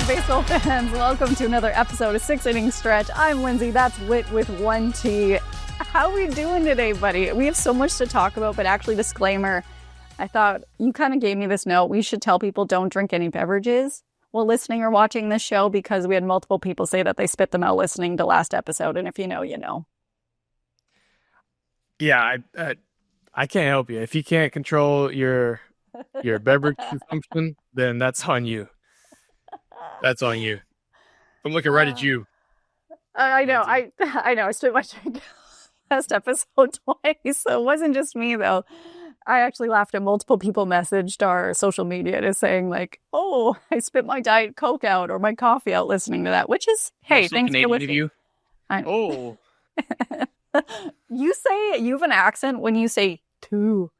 up, baseball fans? Welcome to another episode of 6 Inning Stretch. I'm Lindsay. That's Whit with 1T. How are we doing today, buddy? We have so much to talk about, but actually, disclaimer, I thought you kind of gave me this note. We should tell people don't drink any beverages while listening or watching this show because we had multiple people say that they spit them out listening to last episode. And if you know, you know. Yeah, I can't help you. If you can't control your beverage consumption, then that's on you. That's on you. I'm looking right at you. I know. I know. I spit my drink last episode twice. So it wasn't just me, though. I actually laughed at multiple people messaged our social media to saying like, oh, I spit my Diet Coke out or my coffee out listening to that, which is, hey, thanks for listening. You. Oh. You have an accent when you say two.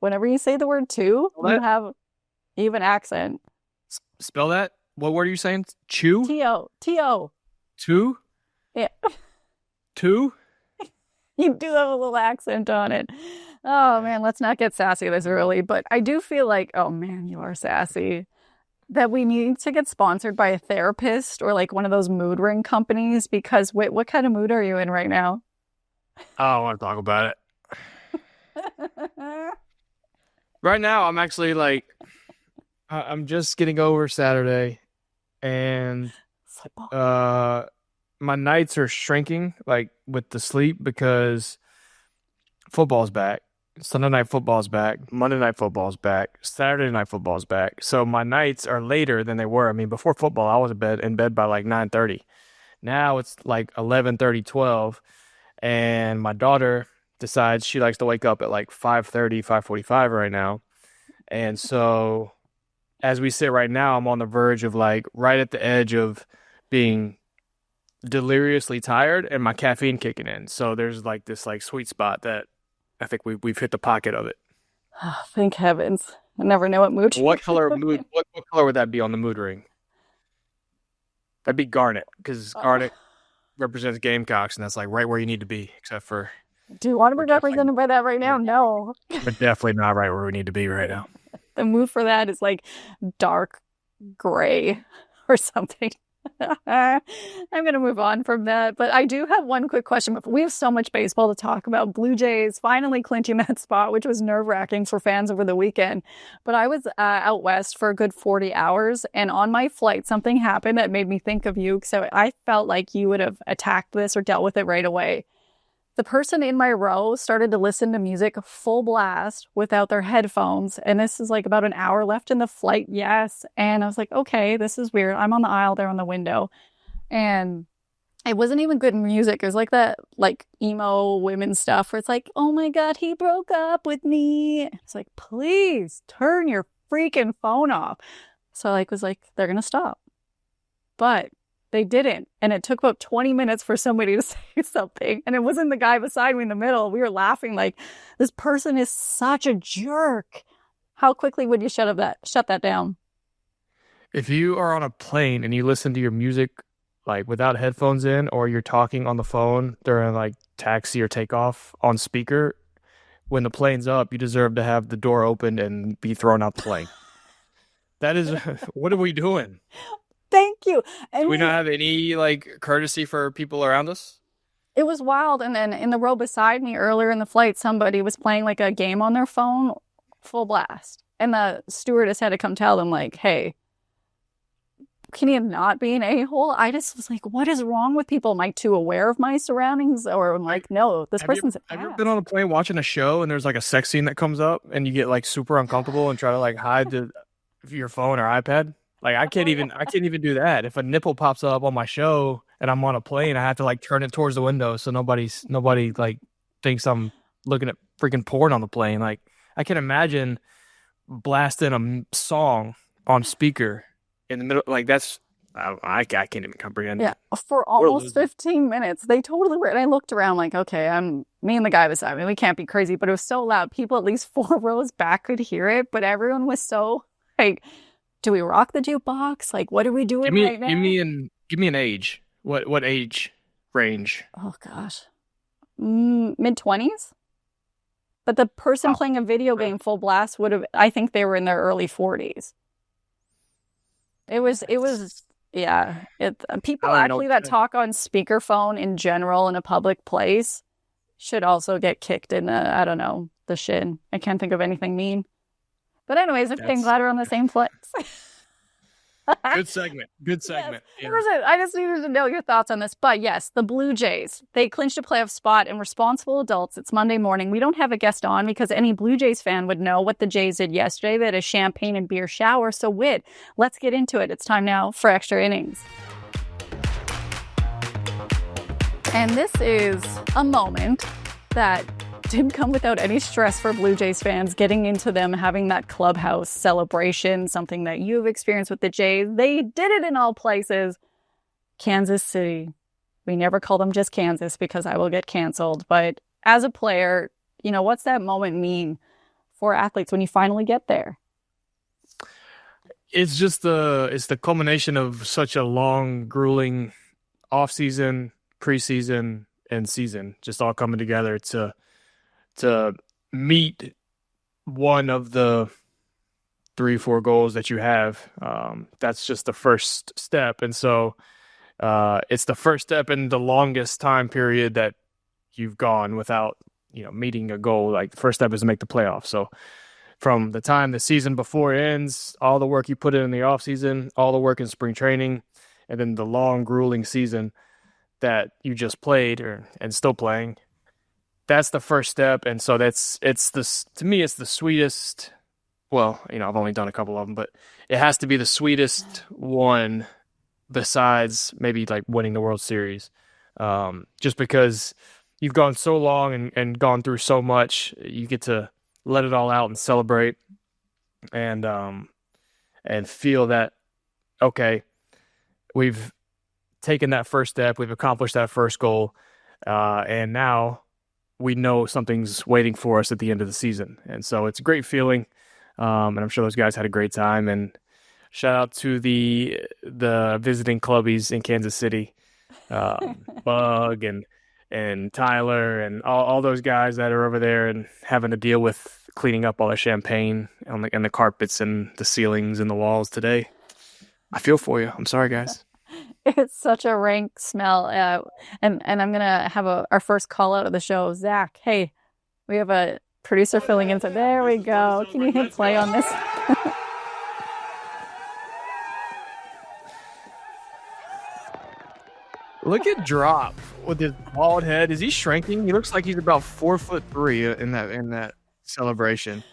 Whenever you say the word two, you have an accent. Spell that. What word are you saying? Chew? T-O. Two? Yeah. Two? You do have a little accent on it. Oh, man, let's not get sassy this early. But I do feel like, oh, man, you are sassy. That we need to get sponsored by a therapist or like one of those mood ring companies because what kind of mood are you in right now? I don't want to talk about it. Right now, I'm actually like, I'm just getting over Saturday and my nights are shrinking like with the sleep because football's back. Sunday night football's back. Monday night football's back. Saturday night football's back. So my nights are later than they were. I mean, before football, I was in bed by like 9:30. Now it's like 11:30, 12. And my daughter decides she likes to wake up at like 5:30, 5:45 right now. And so as we sit right now, I'm on the verge of like right at the edge of being deliriously tired and my caffeine kicking in. So there's like this like sweet spot that I think we've hit the pocket of it. Oh, thank heavens. I never know what mood. What color would that be on the mood ring? That'd be garnet, because garnet represents Gamecocks, and that's like right where you need to be, except for... Do you want to be represented by that right now? No. We're definitely not right where we need to be right now. The mood for that is like dark gray or something. I'm going to move on from that. But I do have one quick question. But we have so much baseball to talk about. Blue Jays finally clinching that spot, which was nerve-wracking for fans over the weekend. But I was out west for a good 40 hours. And on my flight, something happened that made me think of you. So I felt like you would have attacked this or dealt with it right away. The person in my row started to listen to music full blast without their headphones. And this is like about an hour left in the flight. Yes. And I was like, okay, this is weird. I'm on the aisle there on the window. And it wasn't even good music. It was like that like emo women stuff where it's like, oh my God, he broke up with me. It's like, please turn your freaking phone off. So I was like, they're going to stop. But they didn't. And it took about 20 minutes for somebody to say something. And it wasn't the guy beside me in the middle. We were laughing like, this person is such a jerk. How quickly would you shut that down? If you are on a plane and you listen to your music like without headphones in, or you're talking on the phone during like taxi or takeoff on speaker, when the plane's up, you deserve to have the door opened and be thrown out the plane. That is, what are we doing? Thank you. And do we not have any like courtesy for people around us? It was wild. And then in the row beside me earlier in the flight, somebody was playing like a game on their phone, full blast. And the stewardess had to come tell them like, hey, can you not be an a-hole? I just was like, what is wrong with people? Am I too aware of my surroundings? Or I'm like, no, this person's an ass. Have you ever been on a plane watching a show and there's like a sex scene that comes up and you get like super uncomfortable and try to like hide your phone or iPad? Like I can't even do that. If a nipple pops up on my show and I'm on a plane, I have to like turn it towards the window so nobody like thinks I'm looking at freaking porn on the plane. Like I can imagine blasting a song on speaker in the middle. Like that's I can't even comprehend. Yeah, for almost 15 minutes, they totally were. And I looked around like, okay, me and the guy beside me. We can't be crazy, but it was so loud. People at least 4 rows back could hear it, but everyone was so like. Do we rock the jukebox? Like, what are we doing right now? Give me an age. What age range? Oh gosh, mid-20s. But the person playing a video game full blast I think they were in their early 40s. Yeah. People I don't even know actually what that to say. talk on speakerphone in general in a public place should also get kicked in I don't know, the shin. I can't think of anything mean. But anyways, I'm That's glad we're on the same place. good segment. Good Yes. segment. Yeah. Listen, I just needed to know your thoughts on this. But yes, the Blue Jays, they clinched a playoff spot, and responsible adults, it's Monday morning. We don't have a guest on because any Blue Jays fan would know what the Jays did yesterday. They had a champagne and beer shower. So, Whit, let's get into it. It's time now for Extra Innings. And this is a moment that didn't come without any stress for Blue Jays fans, getting into them having that clubhouse celebration, something that you've experienced with the Jays. They did it in all places. Kansas City. We never call them just Kansas because I will get canceled. But as a player, what's that moment mean for athletes when you finally get there? It's just the culmination of such a long, grueling off-season, preseason, and season, just all coming together to meet one of the 3-4 goals that you have. That's just the first step. And so it's the first step in the longest time period that you've gone without, meeting a goal. Like the first step is to make the playoffs. So from the time the season before ends, all the work you put in the off season, all the work in spring training, and then the long, grueling season that you just played and still playing, that's the first step. And so to me, it's the sweetest. Well, I've only done a couple of them, but it has to be the sweetest one besides maybe like winning the World Series. Just because you've gone so long and gone through so much, you get to let it all out and celebrate and feel that, okay, we've taken that first step, we've accomplished that first goal, and now we know something's waiting for us at the end of the season. And so it's a great feeling. And I'm sure those guys had a great time. And shout out to the visiting clubbies in Kansas City, Bug and Tyler and all those guys that are over there and having to deal with cleaning up all the champagne and the carpets and the ceilings and the walls today. I feel for you. I'm sorry, guys. It's such a rank smell. And I'm going to have our first call out of the show. Zach, hey, we have a producer filling in. So there we go. Can you hit play on this? Look at Drop with his bald head. Is he shrinking? He looks like he's about 4'3" in that celebration.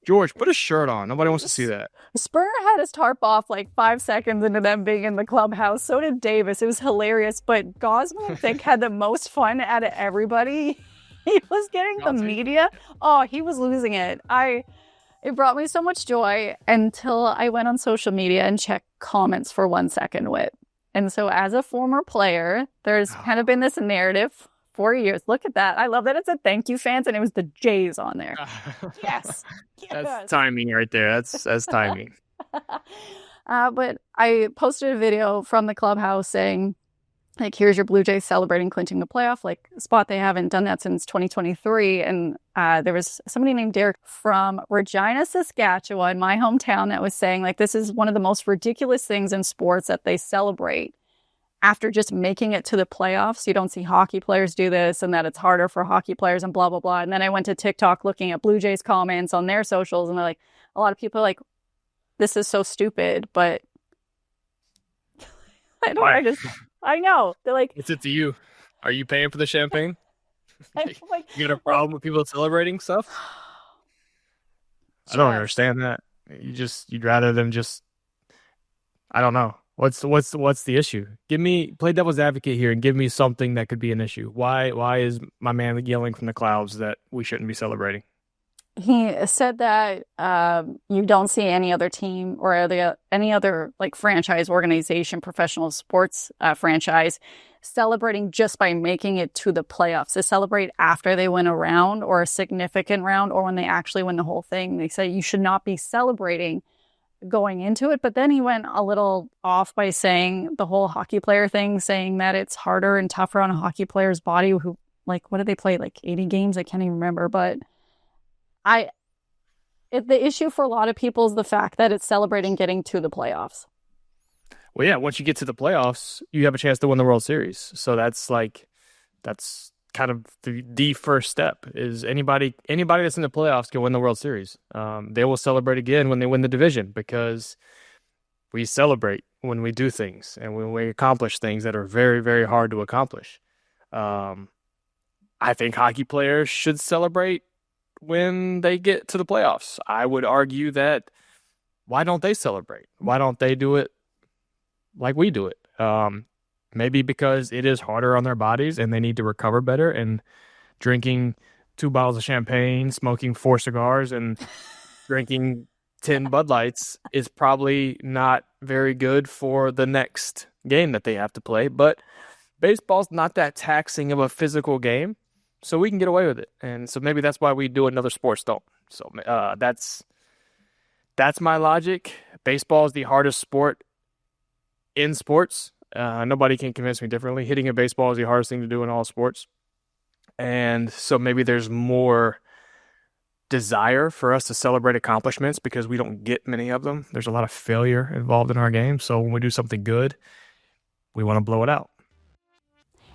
George, put a shirt on. Nobody wants to see that. Springer had his tarp off like 5 seconds into them being in the clubhouse. So did Davis. It was hilarious. But Gosmo, I think, had the most fun out of everybody. He was getting the media. Oh, he was losing it. It brought me so much joy until I went on social media and checked comments for 1 second, Whit. And so as a former player, there's kind of been this narrative 4 years. Look at that. I love that it said thank you, fans, and it was the Jays on there. Yes. That's timing right there. That's timing. But I posted a video from the clubhouse saying, like, here's your Blue Jays celebrating clinching the playoff, like a spot they haven't done that since 2023. And there was somebody named Derek from Regina, Saskatchewan, my hometown, that was saying, like, this is one of the most ridiculous things in sports that they celebrate after just making it to the playoffs. You don't see hockey players do this, and that it's harder for hockey players and blah, blah, blah. And then I went to TikTok looking at Blue Jays comments on their socials, and they're like, a lot of people are like, this is so stupid, but I know. They're like, it's to you. Are you paying for the champagne? like, You got a problem with people celebrating stuff? I don't understand that. You'd rather them just, I don't know. What's the issue? Play devil's advocate here and give me something that could be an issue. Why is my man yelling from the clouds that we shouldn't be celebrating? He said that you don't see any other team or any other like franchise organization, professional sports franchise celebrating just by making it to the playoffs. They celebrate after they win a round or a significant round or when they actually win the whole thing. They say you should not be celebrating going into it. But then he went a little off by saying the whole hockey player thing, saying that it's harder and tougher on a hockey player's body who, like, what did they play? Like 80 games? I can't even remember. But the issue for a lot of people is the fact that it's celebrating getting to the playoffs. Well, yeah, once you get to the playoffs, you have a chance to win the World Series. So that's kind of the first step is anybody that's in the playoffs can win the World Series. They will celebrate again when they win the division because we celebrate when we do things and when we accomplish things that are very, very hard to accomplish. I think hockey players should celebrate when they get to the playoffs. I would argue that why don't they celebrate? Why don't they do it like we do it? Maybe because it is harder on their bodies and they need to recover better, and drinking 2 bottles of champagne, smoking 4 cigars, and drinking 10 Bud Lights is probably not very good for the next game that they have to play. But baseball's not that taxing of a physical game, so we can get away with it. And so maybe that's why we do another sports don't. So that's my logic. Baseball is the hardest sport in sports. Nobody can convince me differently. Hitting a baseball is the hardest thing to do in all sports. And so maybe there's more desire for us to celebrate accomplishments because we don't get many of them. There's a lot of failure involved in our game. So when we do something good, we want to blow it out.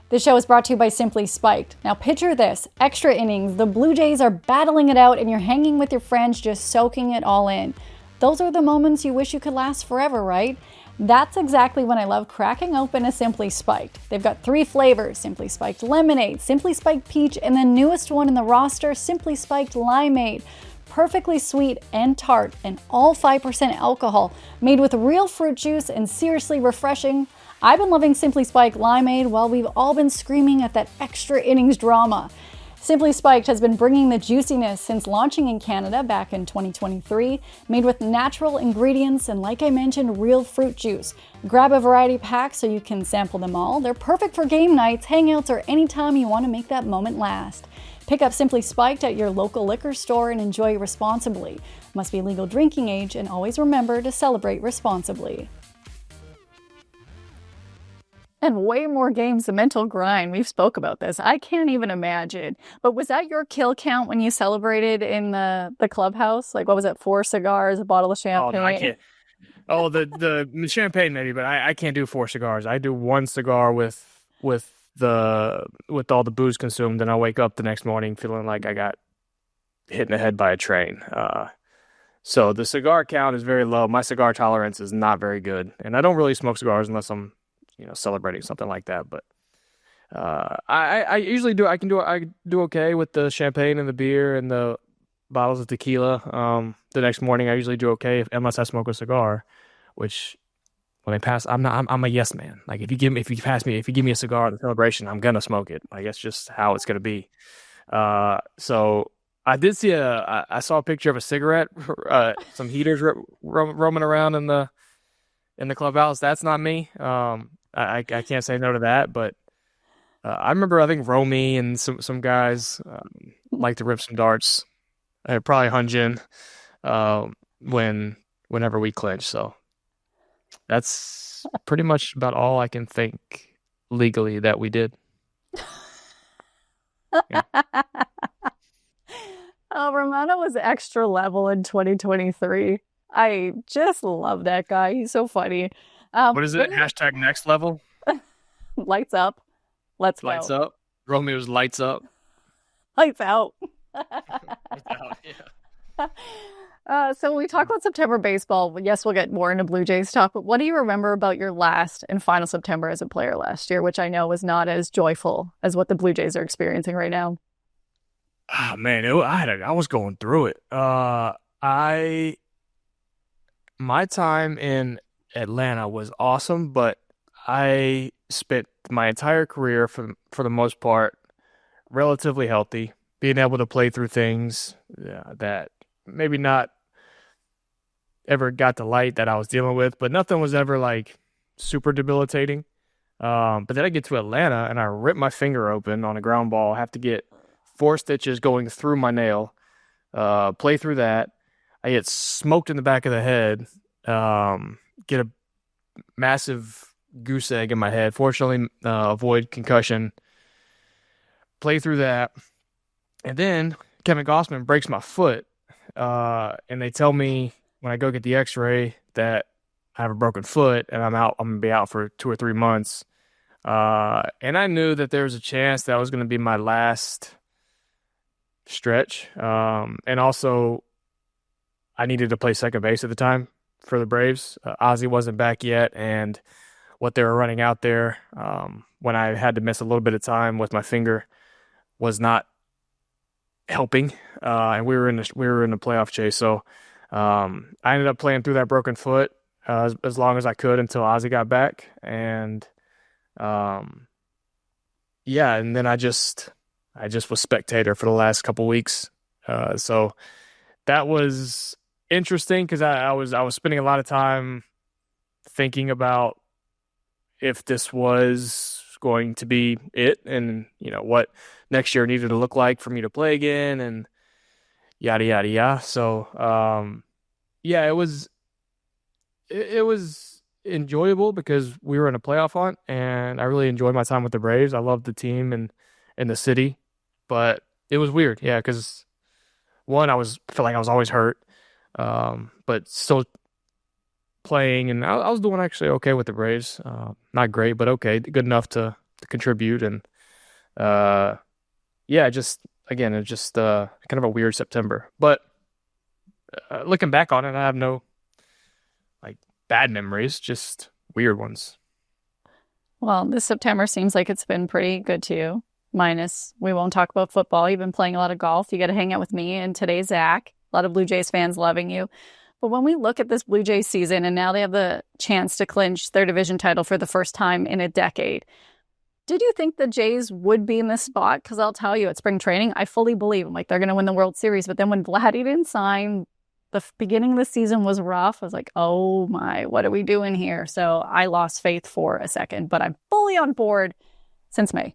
This show is brought to you by Simply Spiked. Now picture this, extra innings, the Blue Jays are battling it out and you're hanging with your friends just soaking it all in. Those are the moments you wish you could last forever, right? That's exactly when I love cracking open a Simply Spiked. They've got 3 flavors, Simply Spiked Lemonade, Simply Spiked Peach, and the newest one in the roster, Simply Spiked Limeade. Perfectly sweet and tart and all 5% alcohol, made with real fruit juice and seriously refreshing. I've been loving Simply Spiked Limeade while we've all been screaming at that extra innings drama. Simply Spiked has been bringing the juiciness since launching in Canada back in 2023, made with natural ingredients and, like I mentioned, real fruit juice. Grab a variety pack so you can sample them all. They're perfect for game nights, hangouts, or anytime you want to make that moment last. Pick up Simply Spiked at your local liquor store and enjoy responsibly. Must be legal drinking age, and always remember to celebrate responsibly. And way more games, the mental grind. We've spoke about this. I can't even imagine. But was that your kill count when you celebrated in the clubhouse? Like, what was it? 4 cigars, a bottle of champagne? Oh, no, I can't. Oh, the champagne maybe, but I can't do 4 cigars. I do 1 cigar with all the booze consumed, and I wake up the next morning feeling like I got hit in the head by a train. So the cigar count is very low. My cigar tolerance is not very good, and I don't really smoke cigars unless I'm celebrating something like that. But I usually do. I do okay with the champagne and the beer and the bottles of tequila. The next morning I usually do okay unless I smoke a cigar, which when they pass, I'm a yes man. Like if you give me a cigar at the celebration, I'm gonna smoke it. Like that's just how it's gonna be. So I did see I saw a picture of a cigarette, some heaters roaming around in the clubhouse. That's not me. I can't say no to that, but I remember I think Romy and some guys like to rip some darts. Probably Hunjin whenever we clinch. So that's pretty much about all I can think legally that we did. Yeah. Romano was extra level in 2023. I just love that guy. He's so funny. What is it? Hashtag next level? Lights up. Let's go. Lights up. Romeo's lights up. Lights out. Lights out, yeah. So we talk about September baseball. Yes, we'll get more into Blue Jays talk, but what do you remember about your last and final September as a player last year, which I know was not as joyful as what the Blue Jays are experiencing right now? Oh, man, I was going through it. My time in Atlanta was awesome, but I spent my entire career for the most part relatively healthy, being able to play through things that maybe not ever got the light that I was dealing with, but nothing was ever like super debilitating. But then I get to Atlanta and I rip my finger open on a ground ball, have to get 4 stitches going through my nail, play through that. I get smoked in the back of the head, get a massive goose egg in my head. Fortunately, avoid concussion. Play through that. And then Kevin Gossman breaks my foot. And they tell me when I go get the x-ray that I have a broken foot and I'm out. I'm gonna be out for 2 or 3 months. And I knew that there was a chance that was gonna be my last stretch. And also I needed to play second base at the time for the Braves. Ozzie wasn't back yet, and what they were running out there, when I had to miss a little bit of time with my finger, was not helping. And we were in the playoff chase, so I ended up playing through that broken foot as long as I could until Ozzie got back, and um, yeah, and then I just was spectator for the last couple weeks. So that was interesting because I was spending a lot of time thinking about if this was going to be it, and what next year needed to look like for me to play again, and yada yada yada. So yeah, it was enjoyable because we were in a playoff hunt, and I really enjoyed my time with the Braves. I loved the team and the city, but it was weird, yeah, because one, felt like I was always hurt, but still playing, and I was doing actually okay with the Braves. Not great, but okay, good enough to contribute, and uh, yeah, it's just kind of a weird September. But looking back on it, I have no like bad memories, just weird ones. Well, this September seems like it's been pretty good to you. Minus, we won't talk about football. You've been playing a lot of golf. You get to hang out with me and today's Zach. A lot of Blue Jays fans loving you. But when we look at this Blue Jays season, and now they have the chance to clinch their division title for the first time in a decade, did you think the Jays would be in this spot? Because I'll tell you, at spring training, I fully believe like they're going to win the World Series. But then when Vladdy didn't sign, the beginning of the season was rough. I was like, oh my, what are we doing here? So I lost faith for a second, but I'm fully on board since May.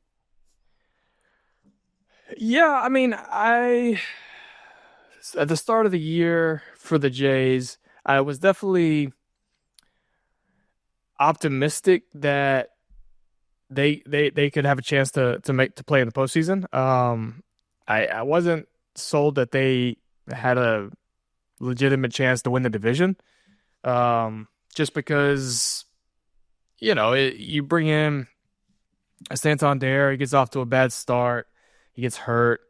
Yeah, I mean, I at the start of the year for the Jays, I was definitely optimistic that they could have a chance to play in the postseason. I wasn't sold that they had a legitimate chance to win the division. Just because you bring in a Santander, he gets off to a bad start, he gets hurt.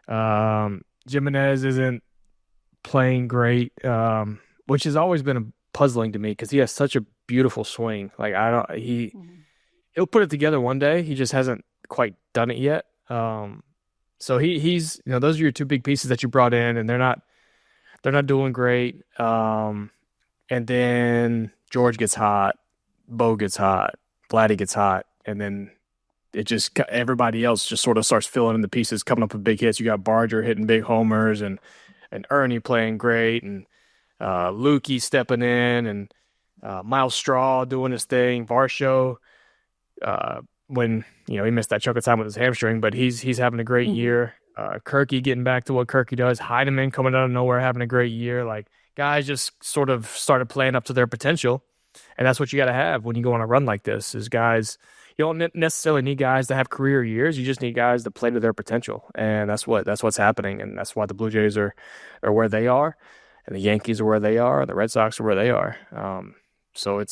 Jimenez isn't playing great, which has always been puzzling to me because he has such a beautiful swing. Like I don't he. He'll put it together one day. He just hasn't quite done it yet. So he's those are your two big pieces that you brought in, and they're not doing great. And then George gets hot, Bo gets hot, Vladdy gets hot, and then everybody else just sort of starts filling in the pieces, coming up with big hits. You got Barger hitting big homers, and Ernie playing great, and Lukey stepping in, and Miles Straw doing his thing, Varsho. When he missed that chunk of time with his hamstring, but he's having a great year. Kirky getting back to what Kirky does. Heineman coming out of nowhere having a great year. Like guys just sort of started playing up to their potential, and that's what you got to have when you go on a run like this. Is guys, you don't necessarily need guys to have career years. You just need guys to play to their potential, and that's what's happening, and that's why the Blue Jays are where they are, and the Yankees are where they are, and the Red Sox are where they are. So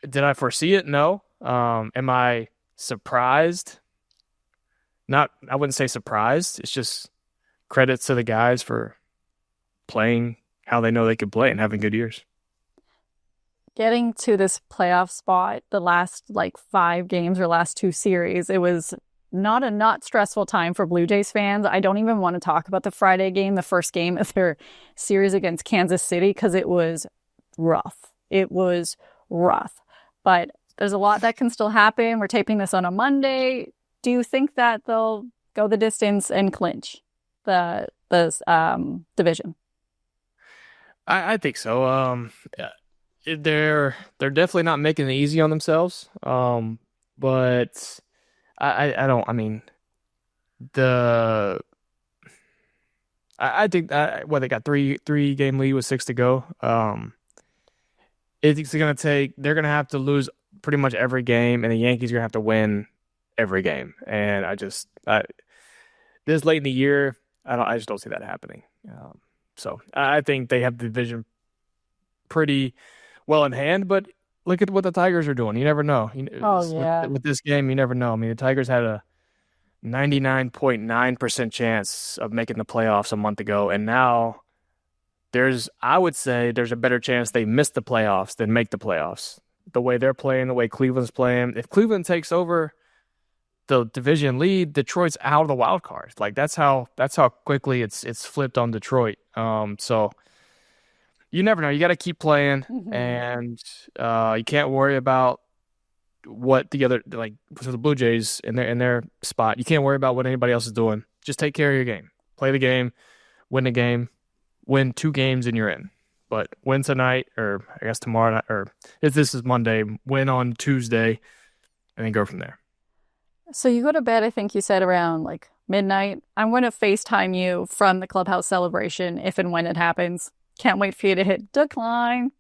did I foresee it? No. Am I surprised? Not, I wouldn't say surprised. It's just credits to the guys for playing how they know they could play and having good years. Getting to this playoff spot, the last 5 games or last 2 series, it was not stressful time for Blue Jays fans. I don't even want to talk about the Friday game, the first game of their series against Kansas City, because it was rough. It was rough. But there's a lot that can still happen. We're taping this on a Monday. Do you think that they'll go the distance and clinch the division? I think so. They're definitely not making it easy on themselves. But I don't. I mean, I think they got three game lead with 6 to go. It's gonna take. They're gonna have to lose pretty much every game, and the Yankees are gonna have to win every game. And this late in the year, I just don't see that happening. So I think they have the division pretty well in hand, but look at what the Tigers are doing. You never know. Oh, yeah. With this game, you never know. I mean, the Tigers had a 99.9% chance of making the playoffs a month ago, and now I would say there's a better chance they miss the playoffs than make the playoffs. The way they're playing, the way Cleveland's playing. If Cleveland takes over the division lead, Detroit's out of the wild card. Like that's how quickly it's flipped on Detroit. So you never know. You got to keep playing, and you can't worry about what the other for the Blue Jays in their spot. You can't worry about what anybody else is doing. Just take care of your game. Play the game, win the game, win 2 games, and you're in. But win tonight, or I guess tomorrow night, or if this is Monday, win on Tuesday, and then go from there. So you go to bed, I think you said around like midnight. I'm going to FaceTime you from the Clubhouse celebration if and when it happens. Can't wait for you to hit decline.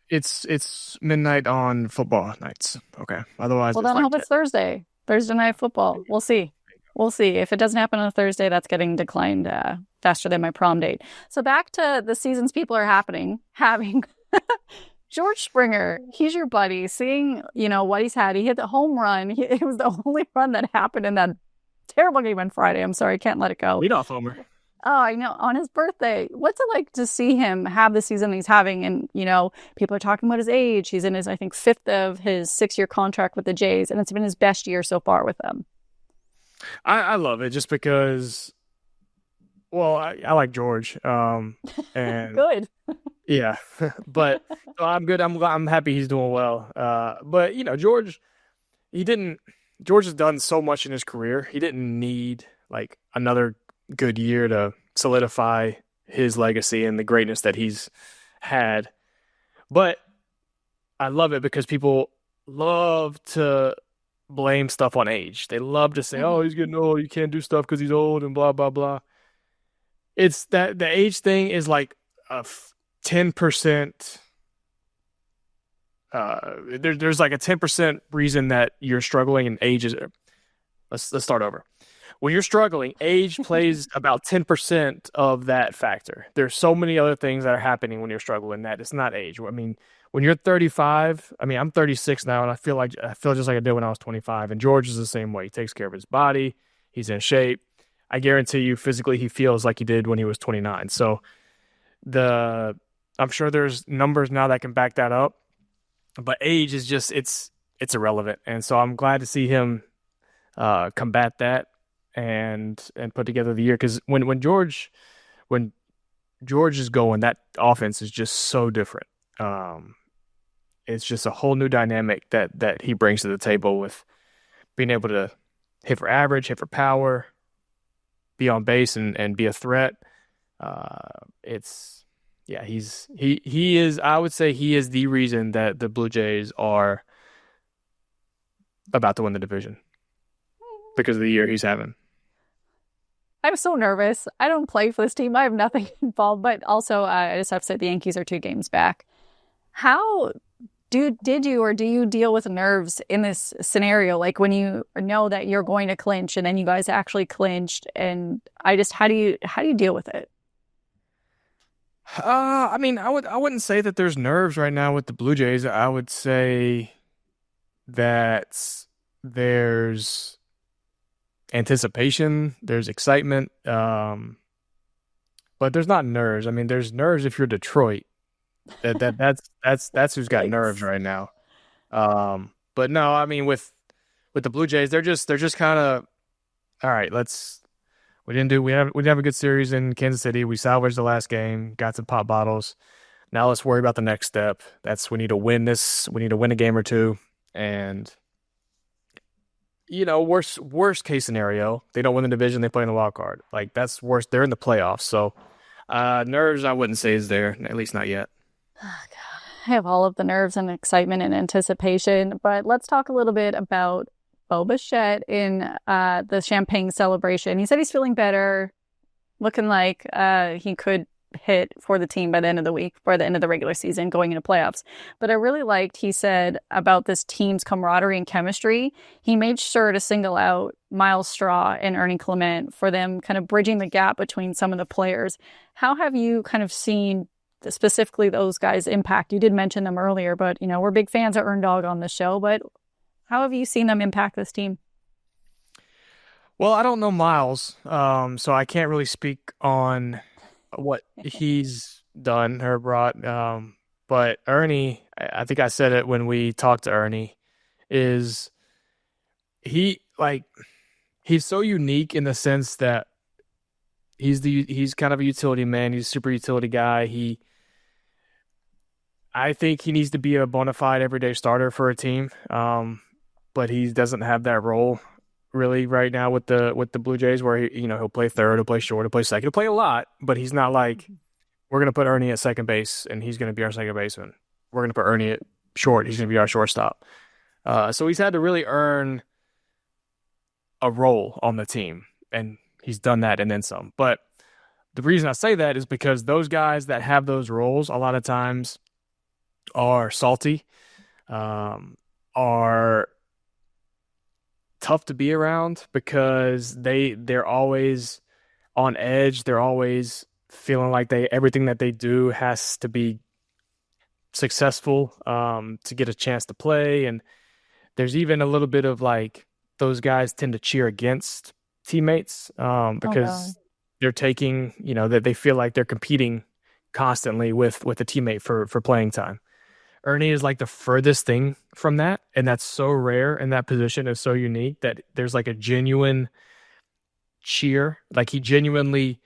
It's midnight on football nights. Okay. Otherwise, well, then I hope it's Thursday night football. We'll see. If it doesn't happen on a Thursday, that's getting declined faster than my prom date. So back to the seasons people are having. George Springer, he's your buddy. Seeing, what he's had. He hit the home run. It was the only run that happened in that terrible game on Friday. I'm sorry, I can't let it go. Leadoff homer. Oh, I know. On his birthday. What's it like to see him have the season he's having? And, people are talking about his age. He's in his, I think, 5th of his 6-year contract with the Jays. And it's been his best year so far with them. I love it just because, well, I like George. And good. Yeah. But so I'm good. I'm happy he's doing well. But, George has done so much in his career. He didn't need like another good year to solidify his legacy and the greatness that he's had. But I love it because people love to blame stuff on age. They love to say, oh, he's getting old, you can't do stuff because he's old and blah blah blah. It's that the age thing is like a 10%. There's like a 10% reason that you're struggling, and age is. Let's start over. When you're struggling, age plays about 10% of that factor. There's so many other things that are happening when you're struggling that it's not age. I mean, when you're 35, I'm 36 now, and I feel just like I did when I was 25. And George is the same way. He takes care of his body. He's in shape. I guarantee you, physically, he feels like he did when he was 29. So I'm sure there's numbers now that can back that up. But age is just it's irrelevant. And so I'm glad to see him combat that and put together the year, because when George is going, that offense is just so different. It's just a whole new dynamic that he brings to the table with being able to hit for average, hit for power, be on base and be a threat. He is. I would say he is the reason that the Blue Jays are about to win the division because of the year he's having. I'm so nervous. I don't play for this team. I have nothing involved, but also I just have to say the Yankees are 2 games back. How do you deal with nerves in this scenario? Like when you know that you're going to clinch and then you guys actually clinched, and how do you deal with it? I wouldn't say that there's nerves right now with the Blue Jays. I would say that there's anticipation, there's excitement, but there's not nerves. I mean, there's nerves if you're Detroit. That's who's got nerves right now. But no, I mean with the Blue Jays, they're just kind of all right. We didn't have a good series in Kansas City. We salvaged the last game, got some pop bottles. Now let's worry about the next step. We need to win this. We need to win a game or 2, and worst case scenario, they don't win the division, they play in the wild card. Like that's worse. They're in the playoffs, so nerves I wouldn't say is there, at least not yet. Oh, God. I have all of the nerves and excitement and anticipation, but let's talk a little bit about Bo Bichette in the champagne celebration. He said he's feeling better, looking like he could hit for the team by the end of the week, by the end of the regular season, going into playoffs. But I really liked, he said, about this team's camaraderie and chemistry. He made sure to single out Miles Straw and Ernie Clement for them kind of bridging the gap between some of the players. How have you kind of seen specifically those guys' impact? You did mention them earlier, but we're big fans of Earn Dog on the show. But how have you seen them impact this team? Well, I don't know Miles, so I can't really speak on what he's done or brought. But Ernie, I think I said it when we talked to Ernie, is he's so unique in the sense that he's kind of a utility man. He's a super utility guy. I think he needs to be a bona fide everyday starter for a team. But he doesn't have that role really right now with the Blue Jays, where he'll play third, he'll play short, he'll play second, he'll play a lot, but he's not like, we're gonna put Ernie at second base and he's gonna be our second baseman. We're gonna put Ernie at short, he's gonna be our shortstop. So he's had to really earn a role on the team, and he's done that and then some. But the reason I say that is because those guys that have those roles a lot of times are salty, are tough to be around, because they're always on edge. They're always feeling like everything that they do has to be successful to get a chance to play. And there's even a little bit of like, those guys tend to cheer against teammates because they're taking, that they feel like they're competing constantly with a teammate for playing time. Ernie is like the furthest thing from that, and that's so rare, and that position is so unique that there's like a genuine cheer. Like, he genuinely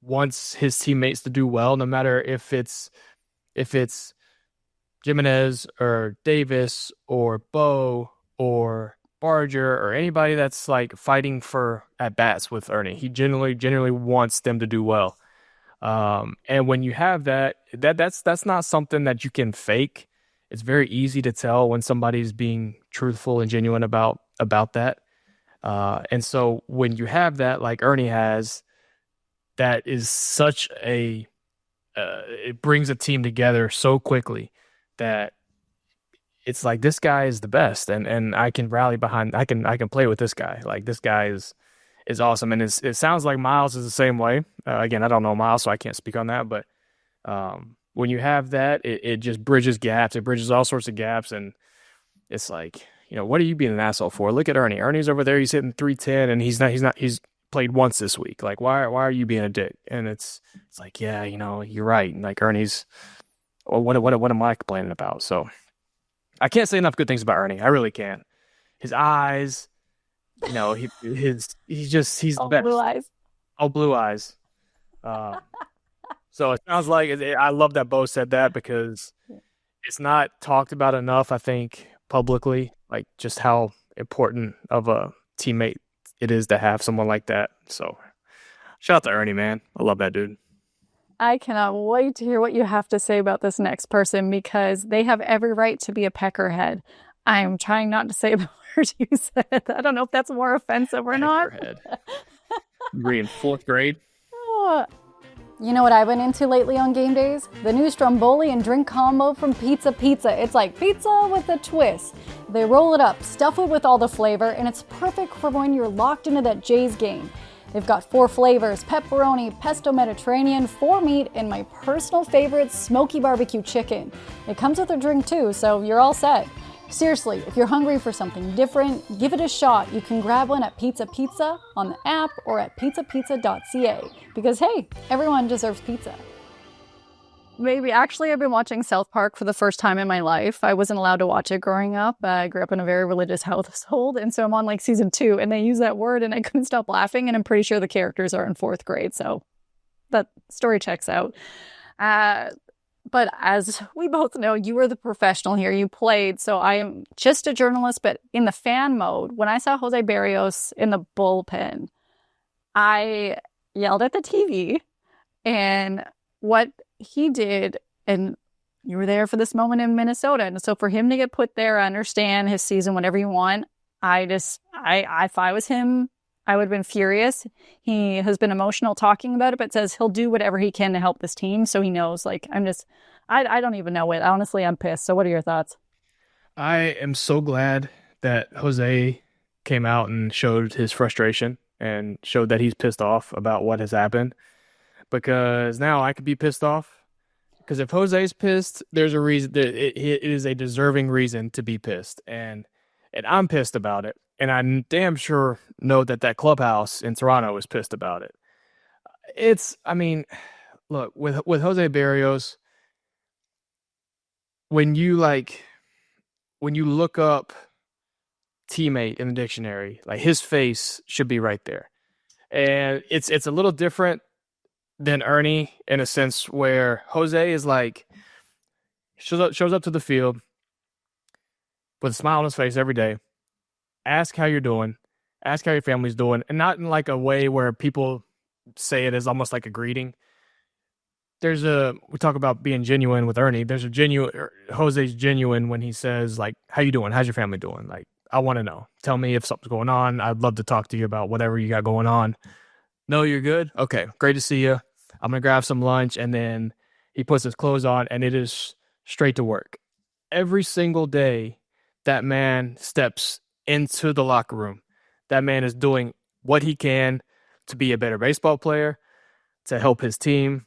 wants his teammates to do well, no matter if it's Jimenez or Davis or Bo or Barger or anybody that's like fighting for at bats with Ernie. He genuinely wants them to do well. And when you have that's not something that you can fake. It's very easy to tell when somebody's being truthful and genuine about that. And so when you have that, like Ernie has, that is such it brings a team together so quickly that it's like, this guy is the best, and I can rally behind, I can play with this guy. Like, this guy is awesome. And it sounds like Miles is the same way. Again, I don't know Miles, so I can't speak on that. But when you have that, it just bridges gaps. It bridges all sorts of gaps. And it's like, what are you being an asshole for? Look at Ernie. Ernie's over there. He's hitting 310, and he's played once this week. Like, why are you being a dick? And it's like, yeah, you're right. And like, Ernie's, well, what am I complaining about? So I can't say enough good things about Ernie. I really can't. His eyes, he's the best. Blue eyes. Oh, blue eyes. So it sounds like I love that Bo said that, because it's not talked about enough, I think, publicly, like just how important of a teammate it is to have someone like that. So shout out to Ernie, man. I love that dude. I cannot wait to hear what you have to say about this next person, because they have every right to be a peckerhead. I'm trying not to say the word you said. I don't know if that's more offensive or not. You're in fourth grade. You know what I've been into lately on game days? The new Stromboli and drink combo from Pizza Pizza. It's like pizza with a twist. They roll it up, stuff it with all the flavor, and it's perfect for when you're locked into that Jays game. They've got 4 flavors: pepperoni, pesto Mediterranean, 4 meat, and my personal favorite, smoky barbecue chicken. It comes with a drink too, so you're all set. Seriously, if you're hungry for something different, give it a shot. You can grab one at Pizza Pizza on the app or at pizzapizza.ca, because hey, everyone deserves pizza. Maybe. Actually, I've been watching South Park for the first time in my life. I wasn't allowed to watch it growing up. I grew up in a very religious household, and so I'm on like season 2, and they use that word, and I couldn't stop laughing, and I'm pretty sure the characters are in 4th grade, so that story checks out. But as we both know, you were the professional here. You played, so I am just a journalist, but in the fan mode, when I saw José Berríos in the bullpen, I yelled at the TV, and what he did, and you were there for this moment in Minnesota, and so for him to get put there, I understand his season, whatever you want. If I was him, I would have been furious. He has been emotional talking about it, but says he'll do whatever he can to help this team. So he knows, like, I don't even know it. Honestly, I'm pissed. So what are your thoughts? I am so glad that Jose came out and showed his frustration and showed that he's pissed off about what has happened, because now I could be pissed off. Because if Jose's pissed, there's a reason. It is a deserving reason to be pissed, and I'm pissed about it. And I'm damn sure know that clubhouse in Toronto is pissed about it. I mean, look, with José Berríos, when you look up teammate in the dictionary, like his face should be right there. And it's a little different than Ernie in a sense where Jose is like shows up to the field with a smile on his face every day, ask how you're doing, ask how your family's doing, and not in like a way where people say it as almost like a greeting. We talk about being genuine with Ernie. Jose's genuine when he says like, how you doing? How's your family doing? Like, I want to know. Tell me if something's going on. I'd love to talk to you about whatever you got going on. No, you're good? Okay, great to see you. I'm going to grab some lunch. And then he puts his clothes on and it is straight to work. Every single day, that man steps into the locker room. That man is doing what he can to be a better baseball player, to help his team,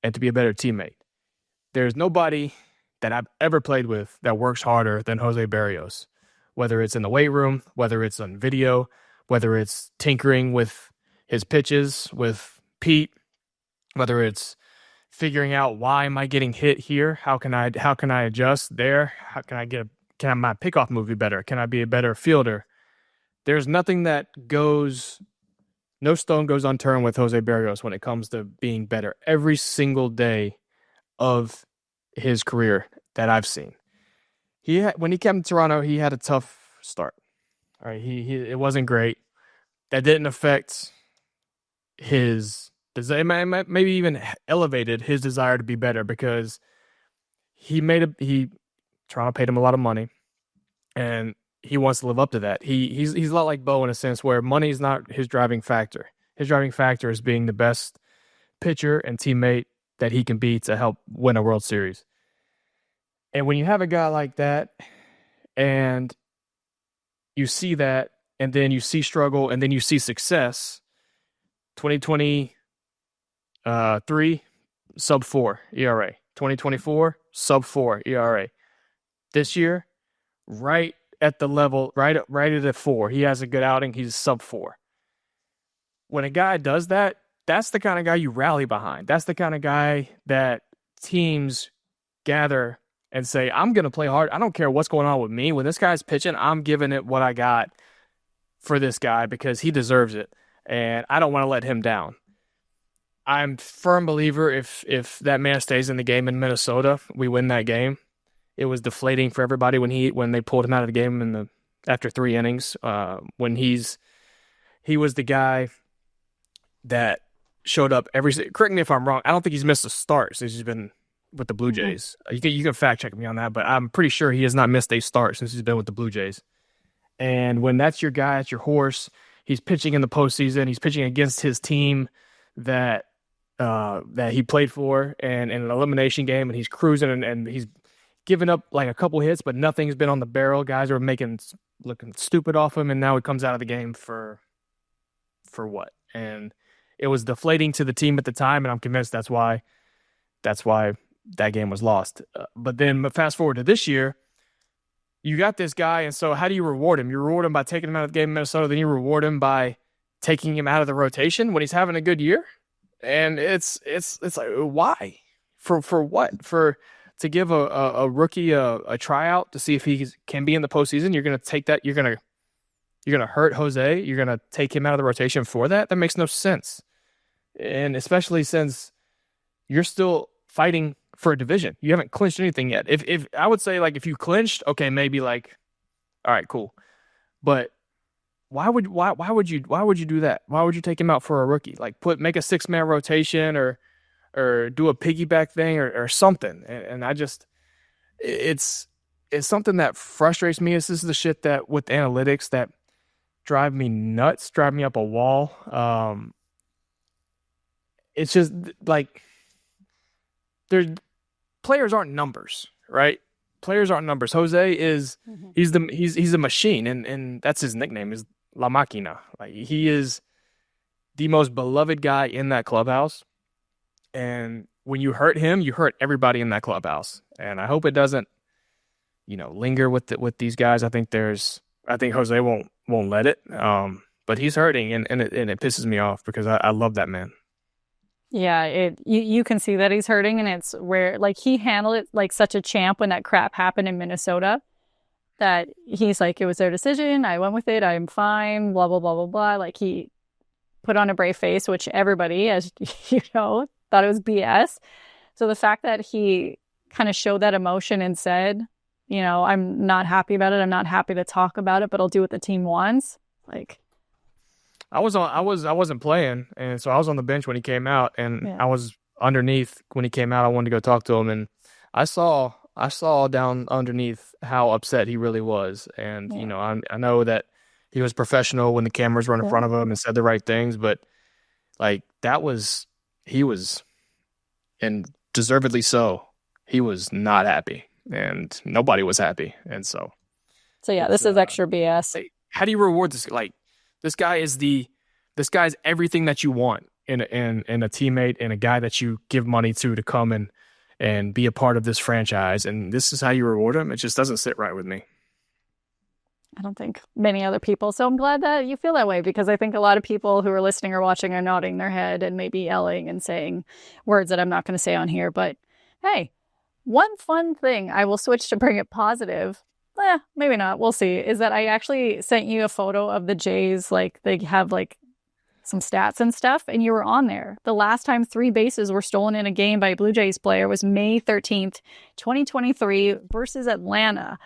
and to be a better teammate. There's nobody that I've ever played with that works harder than José Berríos, whether it's in the weight room, whether it's on video, whether it's tinkering with his pitches with Pete, whether it's figuring out why am I getting hit here? How can I adjust there? How can my pickoff move be better? Can I be a better fielder? There's nothing no stone goes unturned with José Berríos when it comes to being better every single day of his career that I've seen. When he came to Toronto, he had a tough start. All right, it wasn't great. That didn't affect his desire, maybe even elevated his desire to be better because Toronto paid him a lot of money, and he wants to live up to that. He's a lot like Bo in a sense where money is not his driving factor. His driving factor is being the best pitcher and teammate that he can be to help win a World Series. And when you have a guy like that and you see that and then you see struggle and then you see success, 2023, sub 4 ERA. 2024, sub 4 ERA. This year, right at the level, right at a 4. He has a good outing. He's sub 4. When a guy does that, that's the kind of guy you rally behind. That's the kind of guy that teams gather and say, I'm going to play hard. I don't care what's going on with me. When this guy's pitching, I'm giving it what I got for this guy because he deserves it. And I don't want to let him down. I'm a firm believer if that man stays in the game in Minnesota, we win that game. It was deflating for everybody when they pulled him out of the game after 3 innings. When he was the guy that showed up correct me if I'm wrong. I don't think he's missed a start since he's been with the Blue Jays. You can fact check me on that, but I'm pretty sure he has not missed a start since he's been with the Blue Jays. And when that's your guy, that's your horse, he's pitching in the postseason. He's pitching against his team that he played for and in an elimination game, and he's cruising and he's given up like a couple hits, but nothing's been on the barrel. Guys are looking stupid off him, and now he comes out of the game for what? And it was deflating to the team at the time, and I'm convinced that's why that game was lost. But then fast forward to this year, you got this guy, and so how do you reward him? You reward him by taking him out of the game in Minnesota, then you reward him by taking him out of the rotation when he's having a good year? And it's like, why? For what? To give a rookie a tryout to see if he can be in the postseason? You're going to take that? You're going to hurt Jose? You're going to take him out of the rotation for that? That makes no sense. And especially since you're still fighting for a division. You haven't clinched anything yet. If I would say, like, if you clinched, okay, maybe like, all right, cool. But why would you do that? Why would you take him out for a rookie? Like make a 6-man rotation or do a piggyback thing or something. And I just, it's something that frustrates me. This is the shit that with analytics that drive me nuts, drive me up a wall. It's just like players aren't numbers, right? Players aren't numbers. Jose is he's a machine, and that's his nickname is La Máquina. Like he is the most beloved guy in that clubhouse, and when you hurt him, you hurt everybody in that clubhouse. And I hope it doesn't, linger with these guys. I think Jose won't let it. But he's hurting, and it pisses me off because I love that man. Yeah, you can see that he's hurting, and it's where like he handled it like such a champ when that crap happened in Minnesota. That he's like, it was their decision. I went with it. I'm fine. Blah blah blah blah blah. Like he put on a brave face, which everybody, as you know, thought it was BS. So the fact that he kind of showed that emotion and said, I'm not happy about it. I'm not happy to talk about it, but I'll do what the team wants. Like, I wasn't playing, and so I was on the bench when he came out, and I was underneath when he came out. I wanted to go talk to him, and I saw down underneath how upset he really was. And, I know that he was professional when the cameras were in front of him and said the right things, but like he was, and deservedly so, he was not happy, and nobody was happy. And so yeah, this is extra BS. How do you reward this? Like, this guy is everything that you want in a teammate and a guy that you give money to come and be a part of this franchise. And this is how you reward him. It just doesn't sit right with me. I don't think many other people. So I'm glad that you feel that way, because I think a lot of people who are listening or watching are nodding their head and maybe yelling and saying words that I'm not going to say on here. But hey, one fun thing, I will switch to bring it positive. Maybe not. We'll see. Is that I actually sent you a photo of the Jays. Like, they have like some stats and stuff, and you were on there. The last time 3 bases were stolen in a game by a Blue Jays player was May 13th, 2023 versus Atlanta.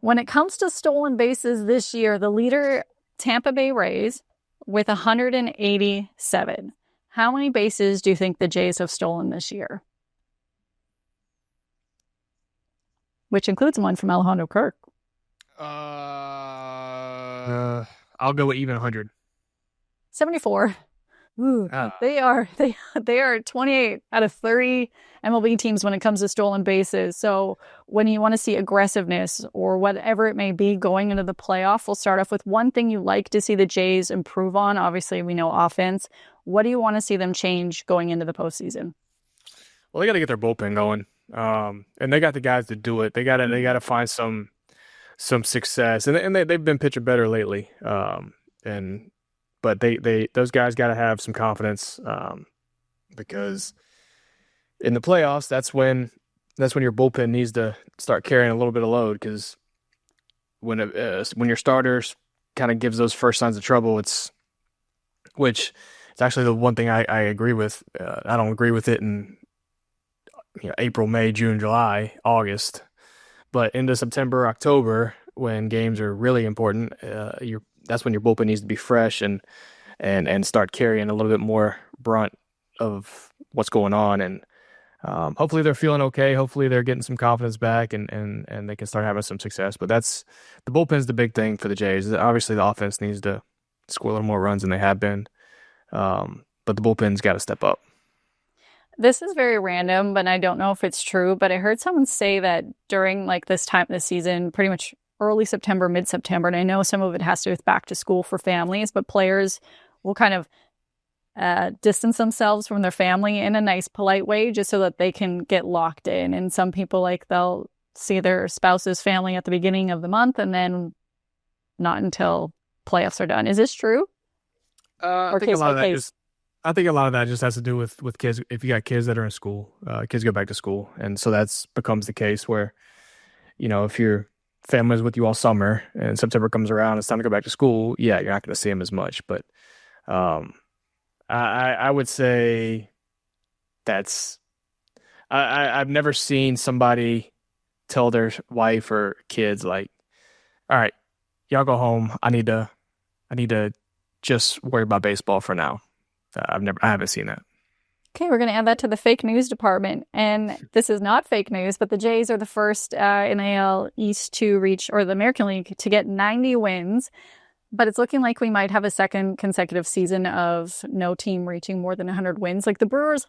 When it comes to stolen bases this year, the leader, Tampa Bay Rays, with 187. How many bases do you think the Jays have stolen this year? Which includes one from Alejandro Kirk. I'll go with even 100. 74. Ooh, they are 28 out of 30 MLB teams when it comes to stolen bases. So when you want to see aggressiveness or whatever it may be going into the playoff, we'll start off with one thing you like to see the Jays improve on. Obviously, we know offense. What do you want to see them change going into the postseason? Well, they got to get their bullpen going, and they got the guys to do it. They got to find some success, and they've been pitching better lately. But those guys got to have some confidence, because in the playoffs, that's when your bullpen needs to start carrying a little bit of load. Because when your starters kind of gives those first signs of trouble, which it's actually the one thing I agree with. I don't agree with it in April, May, June, July, August, but into September, October, when games are really important, that's when your bullpen needs to be fresh and start carrying a little bit more brunt of what's going on. And hopefully they're feeling okay. Hopefully they're getting some confidence back and they can start having some success. But the bullpen's the big thing for the Jays. Obviously the offense needs to score a little more runs than they have been. But the bullpen's got to step up. This is very random, but I don't know if it's true. But I heard someone say that during like this time of the season, pretty much early September, mid-September, and I know some of it has to do with back to school for families, but players will kind of distance themselves from their family in a nice, polite way, just so that they can get locked in. And some people, like, they'll see their spouse's family at the beginning of the month and then not until playoffs are done. Is this true? I think a lot of that just has to do with kids. If you got kids that are in school, kids go back to school, and so that's becomes the case where, if your family's with you all summer and September comes around, it's time to go back to school. Yeah, you're not going to see them as much, but I would say I've never seen somebody tell their wife or kids like, "All right, y'all go home. I need to just worry about baseball for now." I haven't seen that. Okay, we're going to add that to the fake news department. And this is not fake news, but the Jays are the first NAL East to reach, or the American League, to get 90 wins. But it's looking like we might have a second consecutive season of no team reaching more than 100 wins. Like the Brewers,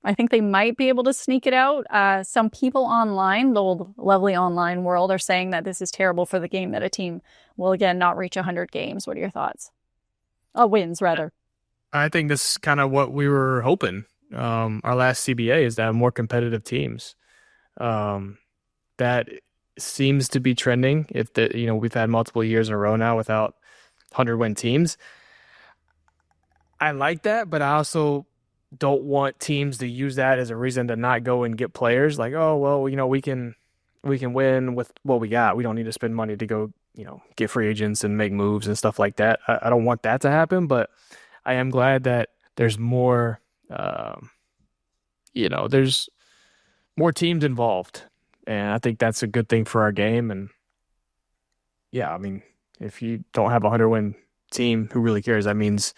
I think they might be able to sneak it out. Some people online, the old lovely online world, are saying that this is terrible for the game, that a team will, again, not reach 100 games. What are your thoughts? Wins, rather. I think this is kind of what we were hoping. our last CBA is to have more competitive teams. That seems to be trending. We've had multiple years in a row now without 100-win teams. I like that, but I also don't want teams to use that as a reason to not go and get players. Like, oh well, we can win with what we got. We don't need to spend money to go, get free agents and make moves and stuff like that. I don't want that to happen, but I am glad that there's more. There's more teams involved, and I think that's a good thing for our game. And yeah, I mean, if you don't have a 100-win team, who really cares? That means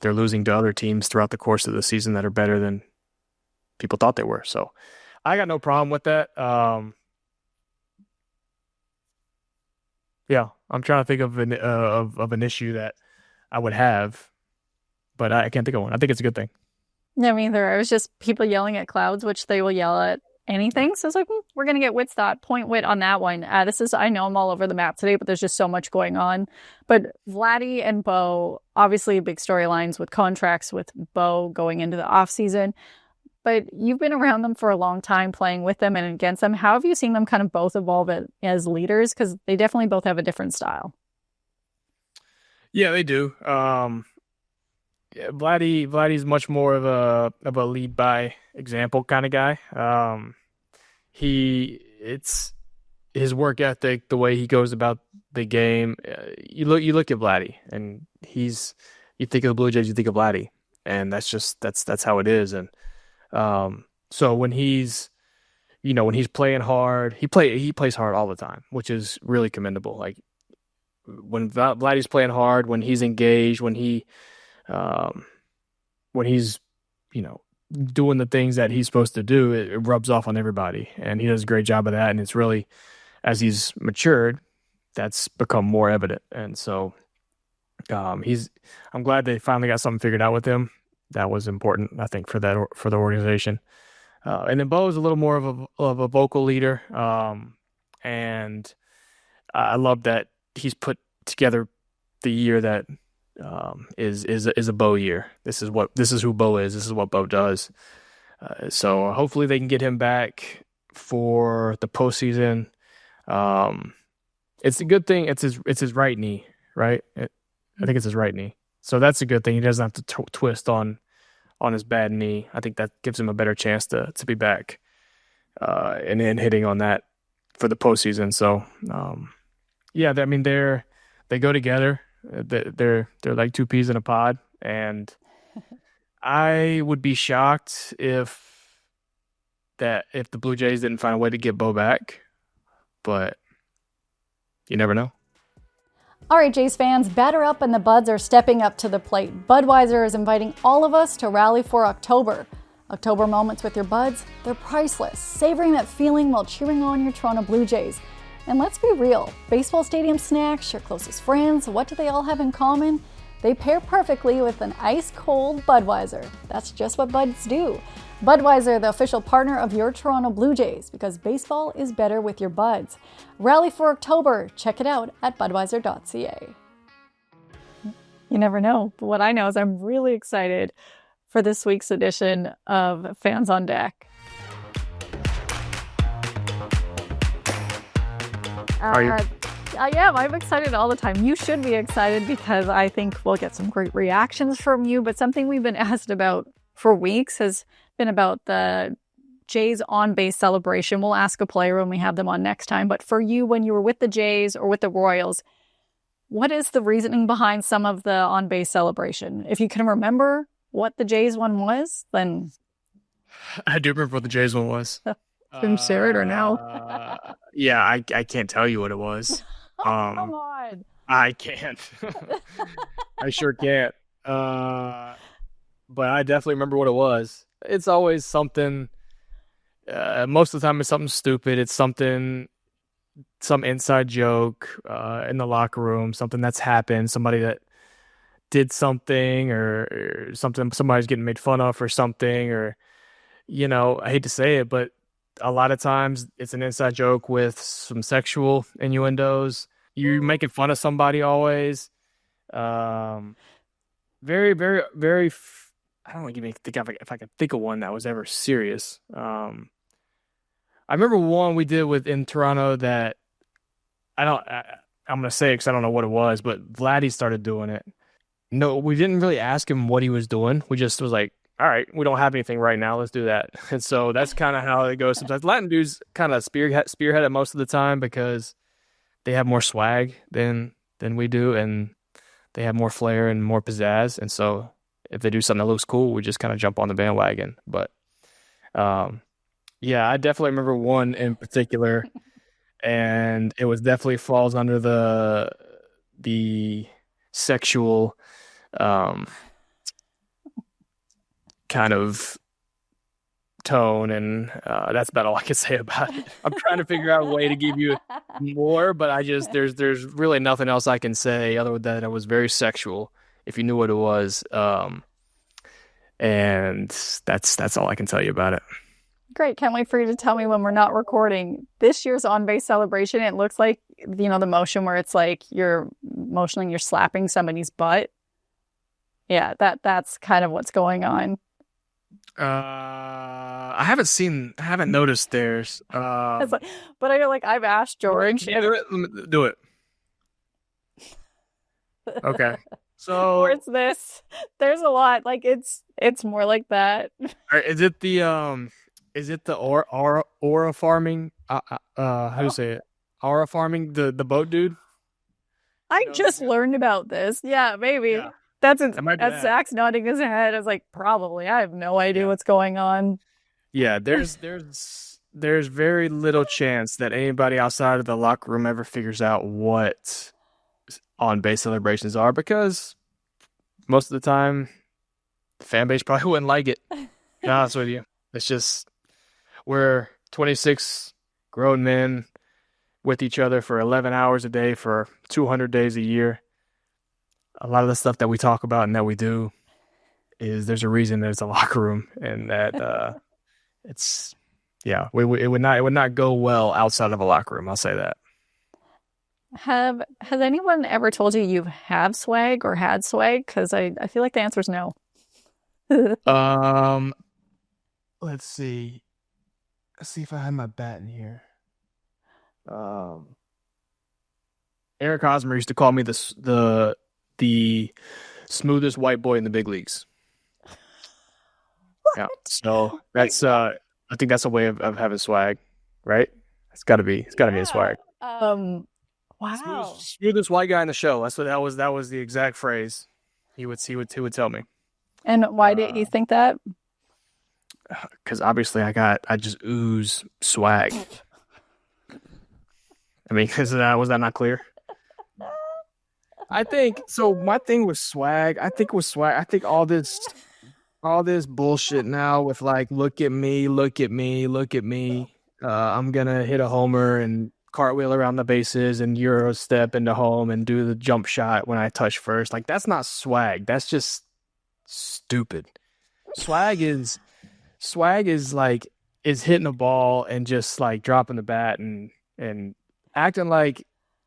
they're losing to other teams throughout the course of the season that are better than people thought they were. So I got no problem with that. Yeah, I'm trying to think of an issue that I would have, but I can't think of one. I think it's a good thing. No, me either. It was just people yelling at clouds, which they will yell at anything. So it's like, we're going to get Whit's thought. Point Whit on that one. I know I'm all over the map today, but there's just so much going on. But Vladdy and Bo, obviously big storylines with contracts with Bo going into the offseason. But you've been around them for a long time, playing with them and against them. How have you seen them kind of both evolve as leaders? Because they definitely both have a different style. Yeah, they do. Vladdy's much more of a lead by example kind of guy. It's his work ethic, the way he goes about the game. You look at Vladdy, and you think of the Blue Jays, you think of Vladdy, and that's how it is. And so when he's playing hard, he plays hard all the time, which is really commendable. Like when Vladdy's playing hard, when he's engaged, when he's doing the things that he's supposed to do, it rubs off on everybody, and he does a great job of that. And it's really, as he's matured, that's become more evident. And so I'm glad they finally got something figured out with him. That was important, I think, for the organization. And then Bo is a little more of a vocal leader, and I love that he's put together the year that is a Bo year. This is who Bo is. This is what Bo does. So hopefully they can get him back for the postseason. It's a good thing. It's his right knee, right? I think it's his right knee. So that's a good thing. He doesn't have to twist on his bad knee. I think that gives him a better chance to be back and then hitting on that for the postseason. So yeah, I mean they go together. They're like two peas in a pod, and I would be shocked if the Blue Jays didn't find a way to get Bo back, but you never know. All right, Jays fans, batter up and the Buds are stepping up to the plate. Budweiser is inviting all of us to rally for October. October moments with your Buds, they're priceless. Savoring that feeling while cheering on your Toronto Blue Jays. And let's be real, baseball stadium snacks, your closest friends, what do they all have in common? They pair perfectly with an ice-cold Budweiser. That's just what Buds do. Budweiser, the official partner of your Toronto Blue Jays, because baseball is better with your Buds. Rally for October. Check it out at budweiser.ca. You never know, but what I know is I'm really excited for this week's edition of Fans on Deck. Are you? I am. I'm excited all the time. You should be excited because I think we'll get some great reactions from you. But something we've been asked about for weeks has been about the Jays on-base celebration. We'll ask a player when we have them on next time. But for you, when you were with the Jays or with the Royals, what is the reasoning behind some of the on-base celebration? If you can remember what the Jays one was, then... I do remember what the Jays one was. Can you share it or no? Yeah, I can't tell you what it was. Come on. I can't. I sure can't. But I definitely remember what it was. It's always something. Most of the time, it's something stupid. It's some inside joke in the locker room. Something that's happened. Somebody that did something, or something. Somebody's getting made fun of for something, or I hate to say it, but a lot of times it's an inside joke with some sexual innuendos. You're making fun of somebody always. Very, very, very I don't even think if I can think of one that was ever serious. I remember one we did in Toronto that I'm gonna say because I don't know what it was, but Vladdy started doing it. No, we didn't really ask him what he was doing. We just was like, all right, we don't have anything right now. Let's do that. And so that's kind of how it goes sometimes. Latin dudes kind of spearhead it most of the time because they have more swag than we do, and they have more flair and more pizzazz. And so if they do something that looks cool, we just kind of jump on the bandwagon. But yeah, I definitely remember one in particular, and it was definitely falls under the sexual kind of tone, and that's about all I can say about it. I'm trying to figure out a way to give you more, but there's really nothing else I can say other than it was very sexual, if you knew what it was. And that's all I can tell you about it. Great. Can't wait for you to tell me when we're not recording. This year's on-base celebration, it looks like, the motion where it's like you're slapping somebody's butt. Yeah, that's kind of what's going on. I haven't noticed theirs. But I feel like I've asked George. Yeah, do it. Okay. So or it's this. There's a lot. Like it's more like that. Is it the aura farming? How do you say it? Aura farming, the boat dude. I just learned about this. Yeah, maybe. Yeah. That's Zach's nodding his head. I was like, probably. I have no idea what's going on. Yeah, there's very little chance that anybody outside of the locker room ever figures out what on-base celebrations are, because most of the time the fan base probably wouldn't like it. To be honest with you. It's just we're 26 grown men with each other for 11 hours a day for 200 days a year. A lot of the stuff that we talk about and that we do there's a reason there's a locker room, and that it would not go well outside of a locker room. I'll say that. Has anyone ever told you you have swag or had swag? Because I feel like the answer is no. Let's see. Let's see if I have my bat in here. Eric Hosmer used to call me the smoothest white boy in the big leagues. Yeah, so that's I think that's a way of having swag, right? It's got to be a swag. Wow. Smoothest white guy in the show. That was the exact phrase he would tell me. And why did he think that? Because obviously I just ooze swag. I mean, was that not clear? I think so. My thing was swag. I think all this bullshit now with like, look at me. I'm gonna hit a homer and cartwheel around the bases and Euro step into home and do the jump shot when I touch first. Like, that's not swag. That's just stupid. Swag is like hitting a ball and just like dropping the bat and acting like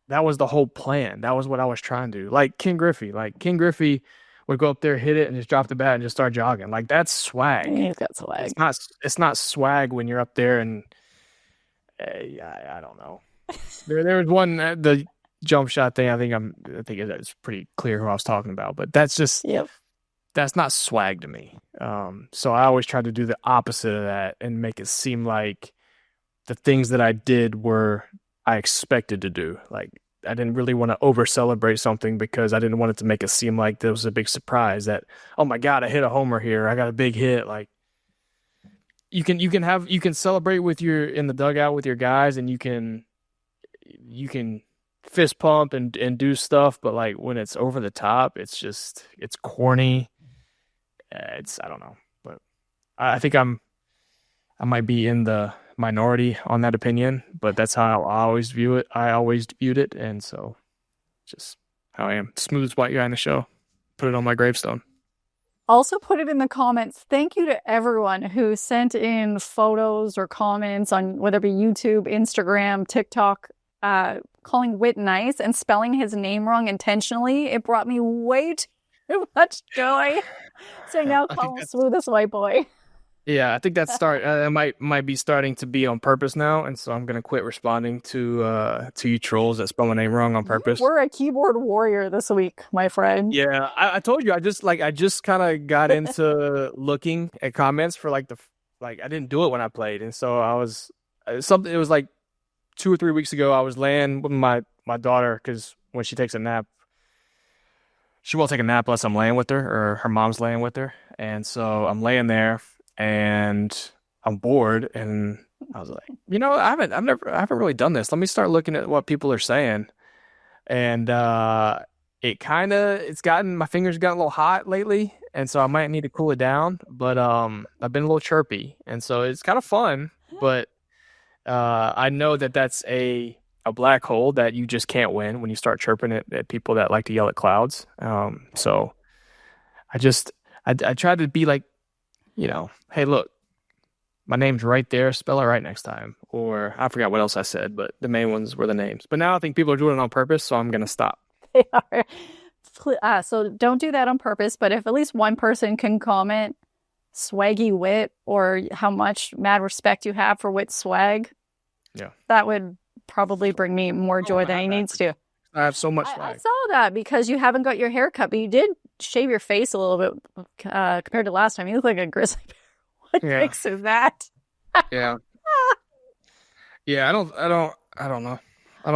that was the whole plan. That was what I was trying to do. Like Ken Griffey would go up there, hit it, and just drop the bat and just start jogging. Like, that's swag. He's got swag. It's not swag when you're up there and I don't know. There was one the jump shot thing. I think it's pretty clear who I was talking about. But that's just that's not swag to me. So I always try to do the opposite of that and make it seem like the things that I did were I expected to do. Like, I didn't really want to over celebrate something because I didn't want it to make it seem like there was a big surprise that, oh my God, I hit a homer here. I got a big hit. Like, you can celebrate with in the dugout with your guys, and you can fist pump and do stuff. But like, when it's over the top, it's corny. I don't know, but I think I might be in the minority on that opinion, but that's how I always view it. I always viewed it, and so just how I am. Smoothest white guy in the show. Put it on my gravestone. Also put it in the comments. Thank you to everyone who sent in photos or comments on whether it be YouTube, Instagram, TikTok, calling Whit nice and spelling his name wrong intentionally. It brought me way too much joy. So now I think call him that's smoothest white boy. yeah. I think that's might be starting to be on purpose now, and so I'm gonna quit responding to you trolls that spell my name wrong on You purpose. were a keyboard warrior this week, my friend. Yeah, I told you I just kind of got into looking at comments for like I didn't do it when I played, and so I was something. It was like 2 or 3 weeks ago. I was laying with my daughter because when she takes a nap, she won't take a nap unless I'm laying with her or her mom's laying with her, and so I'm laying there and I'm bored, and I was like, I haven't really done this. Let me start looking at what people are saying, and my fingers gotten a little hot lately, and so I might need to cool it down. But I've been a little chirpy, and so it's kind of fun. But I know that that's a black hole that you just can't win when you start chirping at people that like to yell at clouds. So I tried to be like, hey, look, my name's right there. Spell it right next time. Or I forgot what else I said, but the main ones were the names. But now I think people are doing it on purpose, so I'm gonna stop. They are. So don't do that on purpose. But if at least one person can comment swaggy Whit or how much mad respect you have for Whit's swag, yeah, that would probably bring me more joy than he needs to. I have so much I swag. saw that because you haven't got your hair cut, but you did shave your face a little bit compared to last time. You look like a grizzly bear. What makes of that? Yeah. Yeah, I don't know. I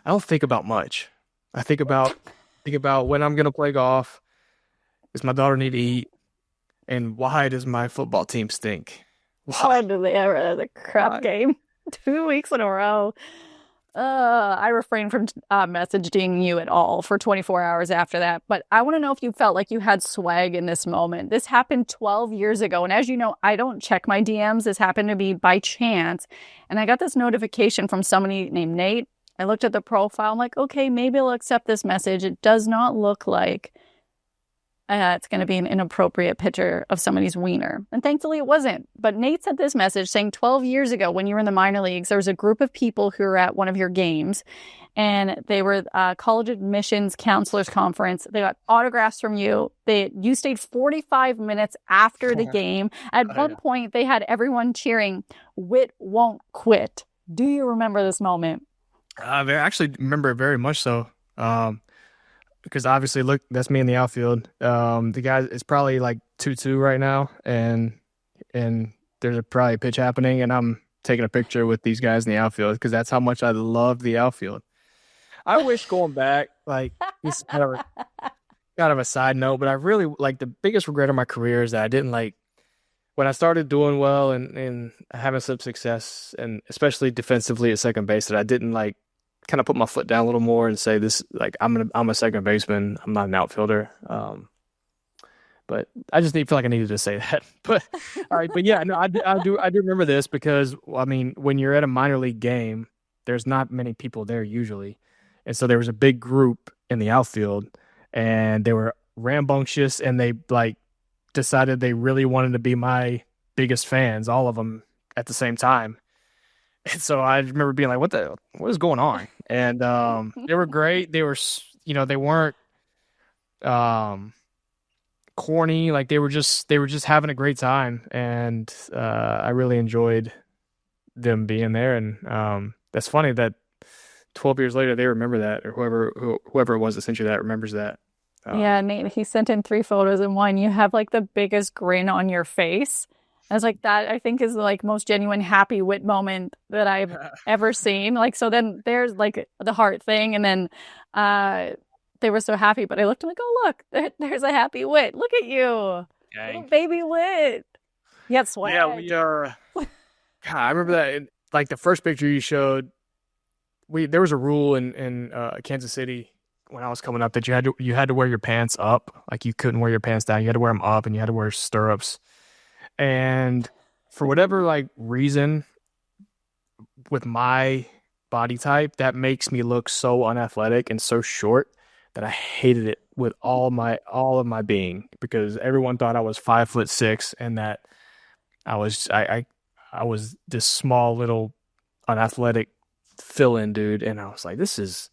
don't think about much. I think about when I'm gonna play golf. Does my daughter need to eat? And why does my football team stink? Why do they ever have a crap game 2 weeks in a row? I refrained from messaging you at all for 24 hours after that. But I want to know if you felt like you had swag in this moment. This happened 12 years ago. And as you know, I don't check my DMs. This happened to me by chance. And I got this notification from somebody named Nate. I looked at the profile. I'm like, okay, maybe I'll accept this message. It does not look like it's going to be an inappropriate picture of somebody's wiener. And thankfully it wasn't. But Nate sent this message saying 12 years ago when you were in the minor leagues, there was a group of people who were at one of your games and they were college admissions counselors conference. They got autographs from you. You stayed 45 minutes after the game. At one point they had everyone cheering, "Whit won't quit." Do you remember this moment? I actually remember it very much so. Because obviously, look, that's me in the outfield. The guy is probably like 2-2 right now, and there's probably a pitch happening, and I'm taking a picture with these guys in the outfield because that's how much I love the outfield. I wish going back, like this is kind of a side note, but I really like the biggest regret of my career is that I didn't like when I started doing well and having some success, and especially defensively at second base, that I didn't like kind of put my foot down a little more and say this, like I'm a second baseman. I'm not an outfielder. But I just feel like I needed to say that. But all right, but yeah, no, I do remember this because I mean, when you're at a minor league game, there's not many people there usually, and so there was a big group in the outfield, and they were rambunctious, and they like decided they really wanted to be my biggest fans, all of them at the same time. And so I remember being like, what is going on? And they were great. They were, they weren't corny. Like they were just having a great time. And I really enjoyed them being there. And that's funny that 12 years later, they remember that, or whoever it was that sent you that remembers that. Yeah, Nate, he sent in 3 photos in one. You have like the biggest grin on your face. I was like, that I think is the like most genuine happy Whit moment that I've ever seen. Like, so then there's like the heart thing, and then they were so happy. But I looked and like, oh look, there's a happy Whit. Look at you, little baby Whit. You had swag. Yeah, we are. God, I remember that. Like the first picture you showed, there was a rule in Kansas City when I was coming up that you had to wear your pants up. Like you couldn't wear your pants down. You had to wear them up, and you had to wear stirrups. And for whatever like reason with my body type, that makes me look so unathletic and so short that I hated it with all of my being, because everyone thought I was 5'6" and that I was this small little unathletic fill-in dude. And I was like, this is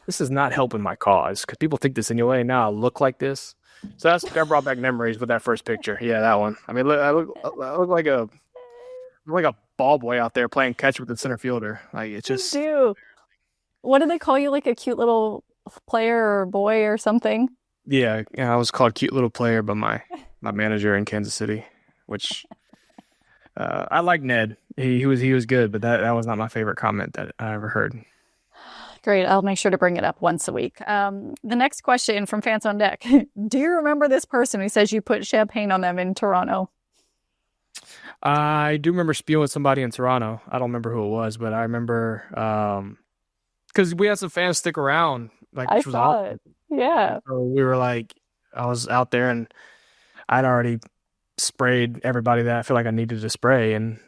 this is not helping my cause because people think this anyway. Now I look like this. So that brought back memories with that first picture. Yeah, that one. I mean, I look like a ball boy out there playing catch with the center fielder. Like it's just Do. What do they call you? Like a cute little player or boy or something? yeah. I was called cute little player by my manager in Kansas City, which I like Ned. He was good, but that was not my favorite comment that I ever heard. Great. I'll make sure to bring it up once a week. The next question from Fans on Deck. Do you remember this person who says you put champagne on them in Toronto? I do remember spewing somebody in Toronto. I don't remember who it was, but I remember because we had some fans stick around, like I which was saw awesome. it. Yeah. So we were like, I was out there and I'd already sprayed everybody that I feel like I needed to spray, and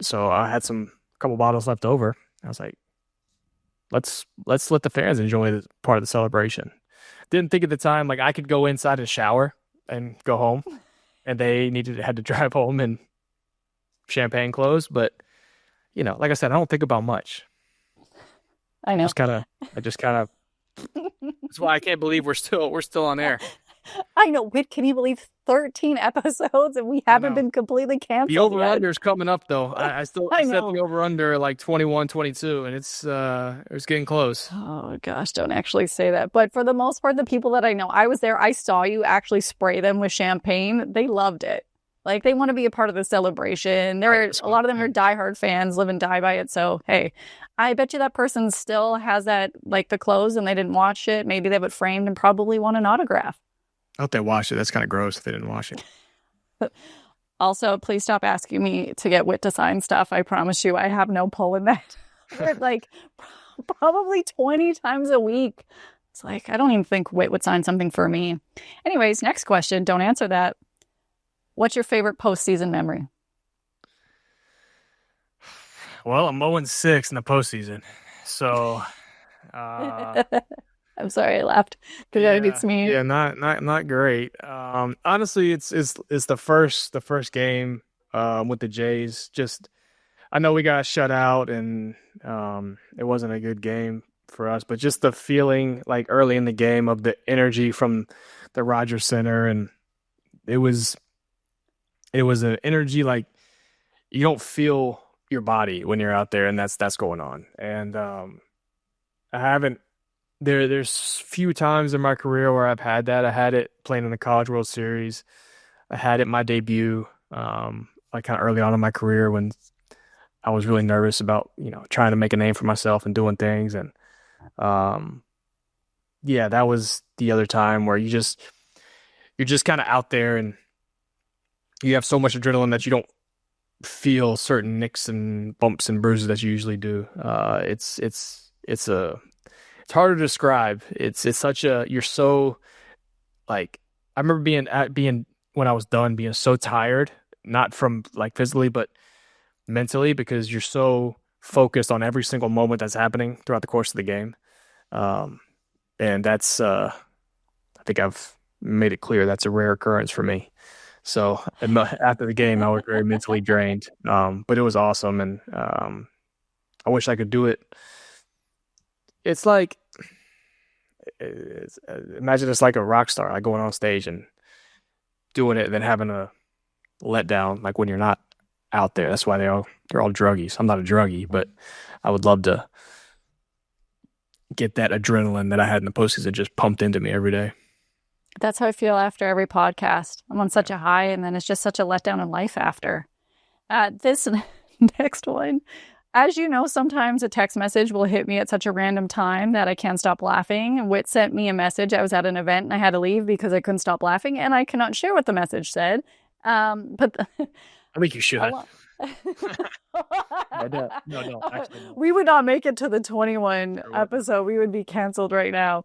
so I had a couple bottles left over. I was like, let's let the fans enjoy the part of the celebration. Didn't think at the time like I could go inside and shower and go home, and they had to drive home in champagne clothes. But like I said, I don't think about much. I know. I just kind of. That's why I can't believe we're still on air. I know. Whit, can you believe 13 episodes and we haven't been completely canceled The over-under is coming up, though. I set know. the over-under like 21, 22, and it's getting close. Oh, gosh, don't actually say that. But for the most part, the people that I know, I was there. I saw you actually spray them with champagne. They loved it. Like, they want to be a part of the celebration. A lot of them are diehard fans, live and die by it. So, hey, I bet you that person still has that, like, the clothes and they didn't wash it. Maybe they have it framed and probably want an autograph. I hope they washed it. That's kind of gross if they didn't wash it. Also, please stop asking me to get Whit to sign stuff. I promise you, I have no pull in that. Like, probably 20 times a week. It's like, I don't even think Whit would sign something for me. Anyways, next question. Don't answer that. What's your favorite postseason memory? Well, I'm 0-6 in the postseason. So, I'm sorry I laughed because that beats me. Yeah, not great. Honestly, it's the first game with the Jays. Just I know we got shut out and it wasn't a good game for us, but just the feeling like early in the game of the energy from the Rogers Center, and it was an energy like you don't feel your body when you're out there, and that's going on. And I haven't. There's few times in my career where I've had that. I had it playing in the College World Series. I had it my debut, like kind of early on in my career when I was really nervous about, trying to make a name for myself and doing things. And yeah, that was the other time where you're just kind of out there and you have so much adrenaline that you don't feel certain nicks and bumps and bruises that you usually do. It's harder to describe. It's such a, you're so like, I remember being when I was done being so tired, not from like physically, but mentally, because you're so focused on every single moment that's happening throughout the course of the game. And that's, I think I've made it clear that's a rare occurrence for me. So after the game, I was very mentally drained, but it was awesome. And I wish I could do it. It's like, imagine it's like a rock star, like going on stage and doing it and then having a letdown, like when you're not out there. That's why they're all druggies. I'm not a druggie, but I would love to get that adrenaline that I had in the postseason just pumped into me every day. That's how I feel after every podcast. I'm on such a high, and then it's just such a letdown in life after. This next one. As you know, sometimes a text message will hit me at such a random time that I can't stop laughing. Whit sent me a message. I was at an event and I had to leave because I couldn't stop laughing, and I cannot share what the message said. But I think you should. No, actually, no. We would not make it to the 21 episode. We would be canceled right now.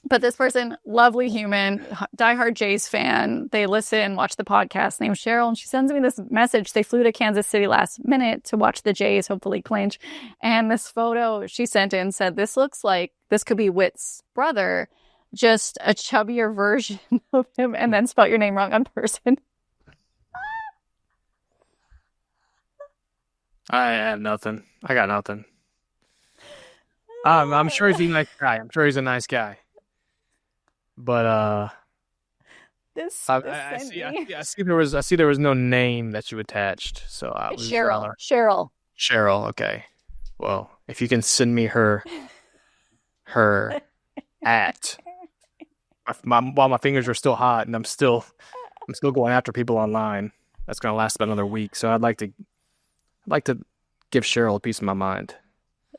But this person, lovely human, diehard Jays fan. They listen, watch the podcast. Named Cheryl, and she sends me this message. They flew to Kansas City last minute to watch the Jays, hopefully clinch. And this photo she sent in said, "This looks like this could be Whit's brother, just a chubbier version of him," and then spelt your name wrong on person. I have nothing. I got nothing. I'm sure he's a nice guy. I'm sure he's a nice guy. But This I sent see me. I see there was no name that you attached. So I It's was Cheryl. Cheryl. Cheryl. Okay. Well, if you can send me her at while my fingers are still hot and I'm still going after people online. That's going to last about another week. So I'd like to give Cheryl a piece of my mind.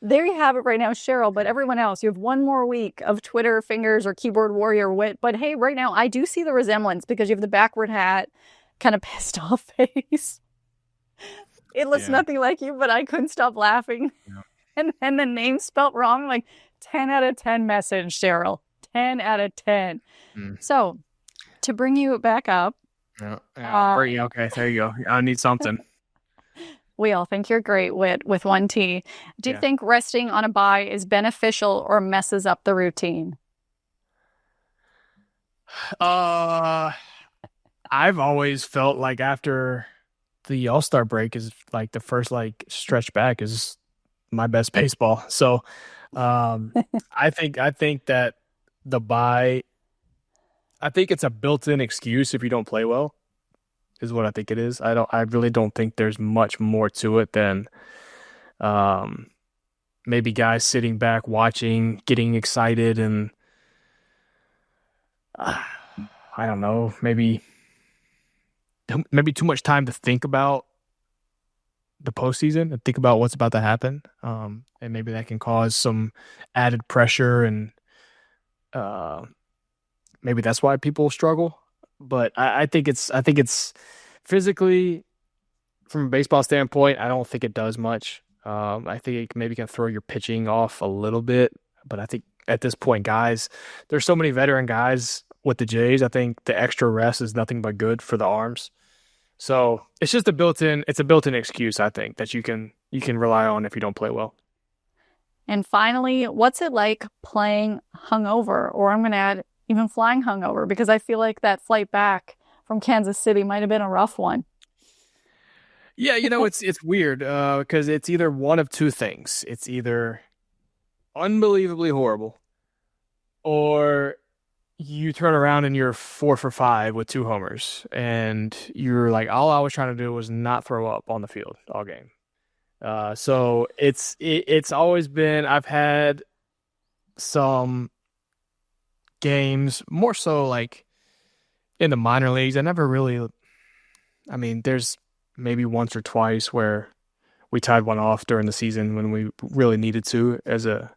There you have it right now, Cheryl. But everyone else, you have one more week of Twitter fingers or keyboard warrior Whit. But hey, right now, I do see the resemblance because you have the backward hat, kind of pissed off face. It looks nothing like you, but I couldn't stop laughing. Yeah. And the name spelt wrong, like 10 out of 10 message, Cheryl. 10 out of 10. So, to bring you back up. Okay, there you go. I need something. We all think you're great, Whit, with one T. Do you think resting on a bye is beneficial or messes up the routine? I've always felt like after the All-Star break is like the first like stretch back is my best baseball. So I think that the bye, I think it's a built-in excuse if you don't play well, is what I think it is. I really don't think there's much more to it than maybe guys sitting back watching, getting excited, and I don't know, maybe too much time to think about the postseason and think about what's about to happen. And maybe that can cause some added pressure, and maybe that's why people struggle. But I think it's physically, from a baseball standpoint, I don't think it does much. I think it maybe can throw your pitching off a little bit, but I think at this point, guys, there's so many veteran guys with the Jays. I think the extra rest is nothing but good for the arms. So it's just a built-in excuse, I think, that you can rely on if you don't play well. And finally, what's it like playing hungover? Or I'm going to add even flying hungover, because I feel like that flight back from Kansas City might have been a rough one. Yeah, it's weird because it's either one of two things. It's either unbelievably horrible, or you turn around and you're 4 for 5 with 2 homers, and you're like, all I was trying to do was not throw up on the field all game. So it's always been, I've had some games, more so like in the minor leagues. There's maybe once or twice where we tied one off during the season when we really needed to as a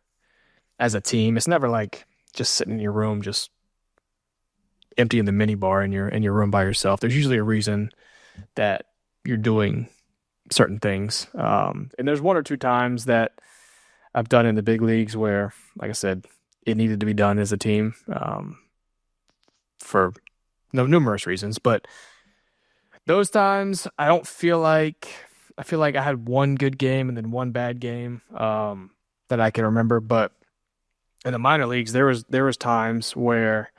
team. It's never like just sitting in your room, just emptying the mini bar in your room by yourself. There's usually a reason that you're doing certain things. And there's one or two times that I've done in the big leagues where, like I said, it needed to be done as a team for numerous reasons. But those times, I feel like I had one good game and then one bad game that I can remember. But in the minor leagues, there was times where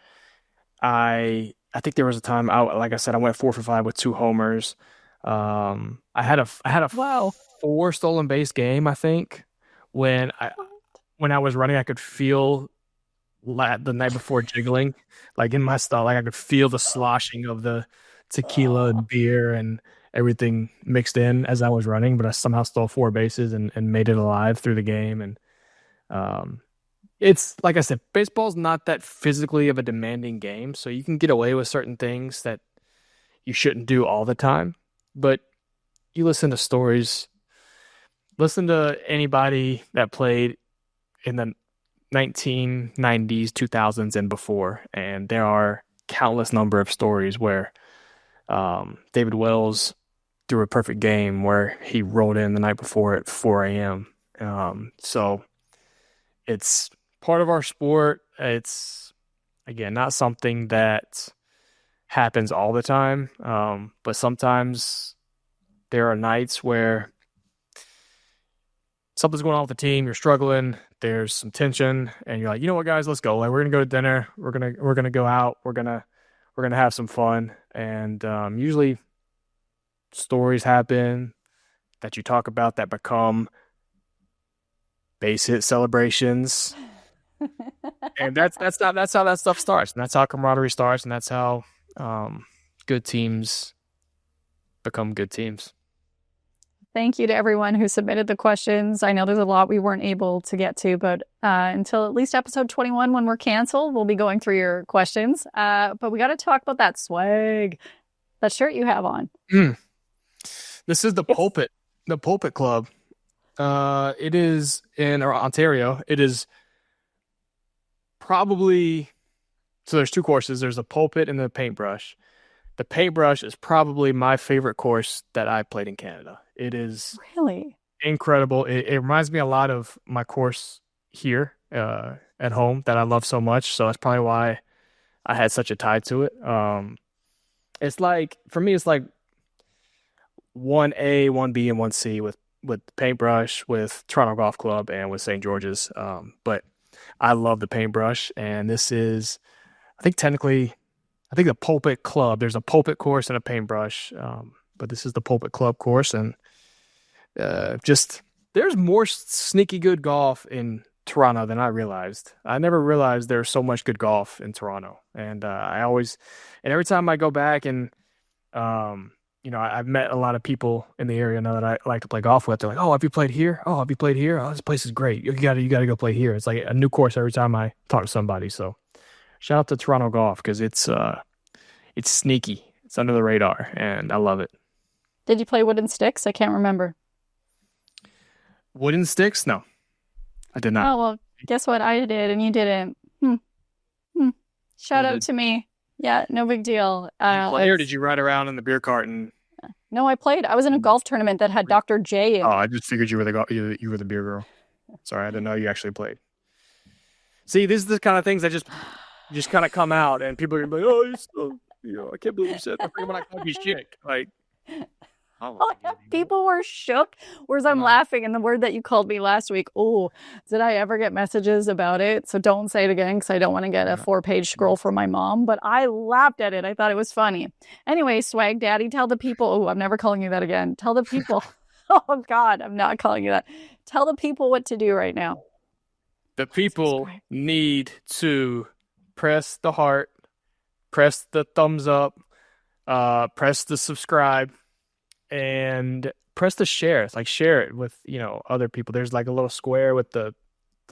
I think there was a time like I said, I went 4 for 5 with 2 homers. I had a Wow. 4 stolen base game, I think, when I was running. I could feel the night before jiggling, like in my stomach, like I could feel the sloshing of the tequila and beer and everything mixed in as I was running, but I somehow stole 4 bases and made it alive through the game. And it's like I said, baseball's not that physically of a demanding game, so you can get away with certain things that you shouldn't do all the time. But you listen to stories, listen to anybody that played in the 1990s, 2000s, and before, and there are countless number of stories where David Wells threw a perfect game where he rolled in the night before at 4 a.m. So it's part of our sport. It's, again, not something that happens all the time, but sometimes there are nights where something's going on with the team, you're struggling, there's some tension, and you're like, you know what, guys, let's go. Like, we're gonna go to dinner, we're gonna go out, we're gonna have some fun. And usually stories happen that you talk about that become base hit celebrations. And that's how that stuff starts. And that's how camaraderie starts. And that's how good teams become good teams. Thank you to everyone who submitted the questions. I know there's a lot we weren't able to get to, but until at least episode 21, when we're canceled, we'll be going through your questions. But we got to talk about that swag, that shirt you have on. This is the Pulpit Club. It is in Ontario. It is probably, so there's two courses. There's a pulpit and the paintbrush. The paintbrush is probably my favorite course that I played in Canada. It is really incredible. It reminds me a lot of my course here at home that I love so much. So that's probably why I had such a tie to it. It's like, for me, it's like 1A, 1B, and 1C with paintbrush, with Toronto Golf Club, and with St. George's. But I love the paintbrush, and this is, I think the Pulpit Club, there's a pulpit course and a paintbrush, but this is the Pulpit Club course, and there's more sneaky good golf in Toronto than I realized. I never realized there's so much good golf in Toronto, and every time I go back and I've met a lot of people in the area now that I like to play golf with. They're like, "Oh, have you played here? Oh, have you played here? Oh, this place is great. You got to go play here." It's like a new course every time I talk to somebody. So, shout out to Toronto Golf because it's sneaky. It's under the radar, and I love it. Did you play wooden sticks? I can't remember. Wooden sticks? No, I did not. Oh well, guess what? I did, and you didn't. Shout out to me. Yeah, no big deal. Did you play or did you ride around in the beer cart and? No, I played. I was in a golf tournament that had Dr. J in. Oh, I just figured you were the beer girl. Sorry, I didn't know you actually played. See, this is the kind of things that just kind of come out, and people are gonna be like, "Oh, you're so, I can't believe you said that." When I called you chick, like. People were shook, whereas I'm laughing. And the word that you called me last week, did I ever get messages about it? So don't say it again because I don't want to get a 4-page scroll from my mom. But I laughed at it. I thought it was funny. Anyway, Swag Daddy, tell the people. I'm never calling you that again. Tell the people. Oh, God, I'm not calling you that. Tell the people what to do right now. The people need to press the heart, press the thumbs up, press the subscribe. And press the share. It's like share it with other people. There's like a little square with the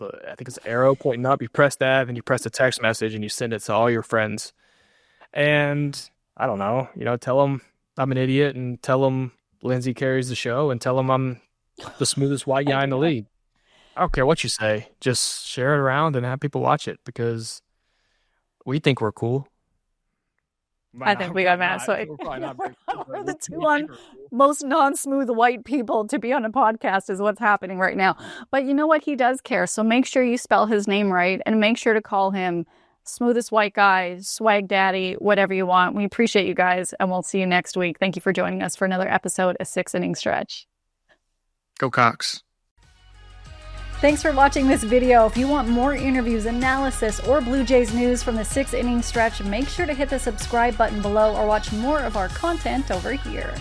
I think it's an arrow pointing up. You press that, and you press the text message, and you send it to all your friends. And I don't know, tell them I'm an idiot, and tell them Lindsay carries the show, and tell them I'm the smoothest white guy in the league. I don't care what you say. Just share it around and have people watch it because we think we're cool. I think we got mad. So we're the two most non-smooth white people to be on a podcast is what's happening right now. But you know what? He does care. So make sure you spell his name right and make sure to call him smoothest white guy, swag daddy, whatever you want. We appreciate you guys, and we'll see you next week. Thank you for joining us for another episode, A 6-Inning Stretch. Go Cox. Thanks for watching this video. If you want more interviews, analysis, or Blue Jays news from the 6-Inning Stretch, make sure to hit the subscribe button below or watch more of our content over here.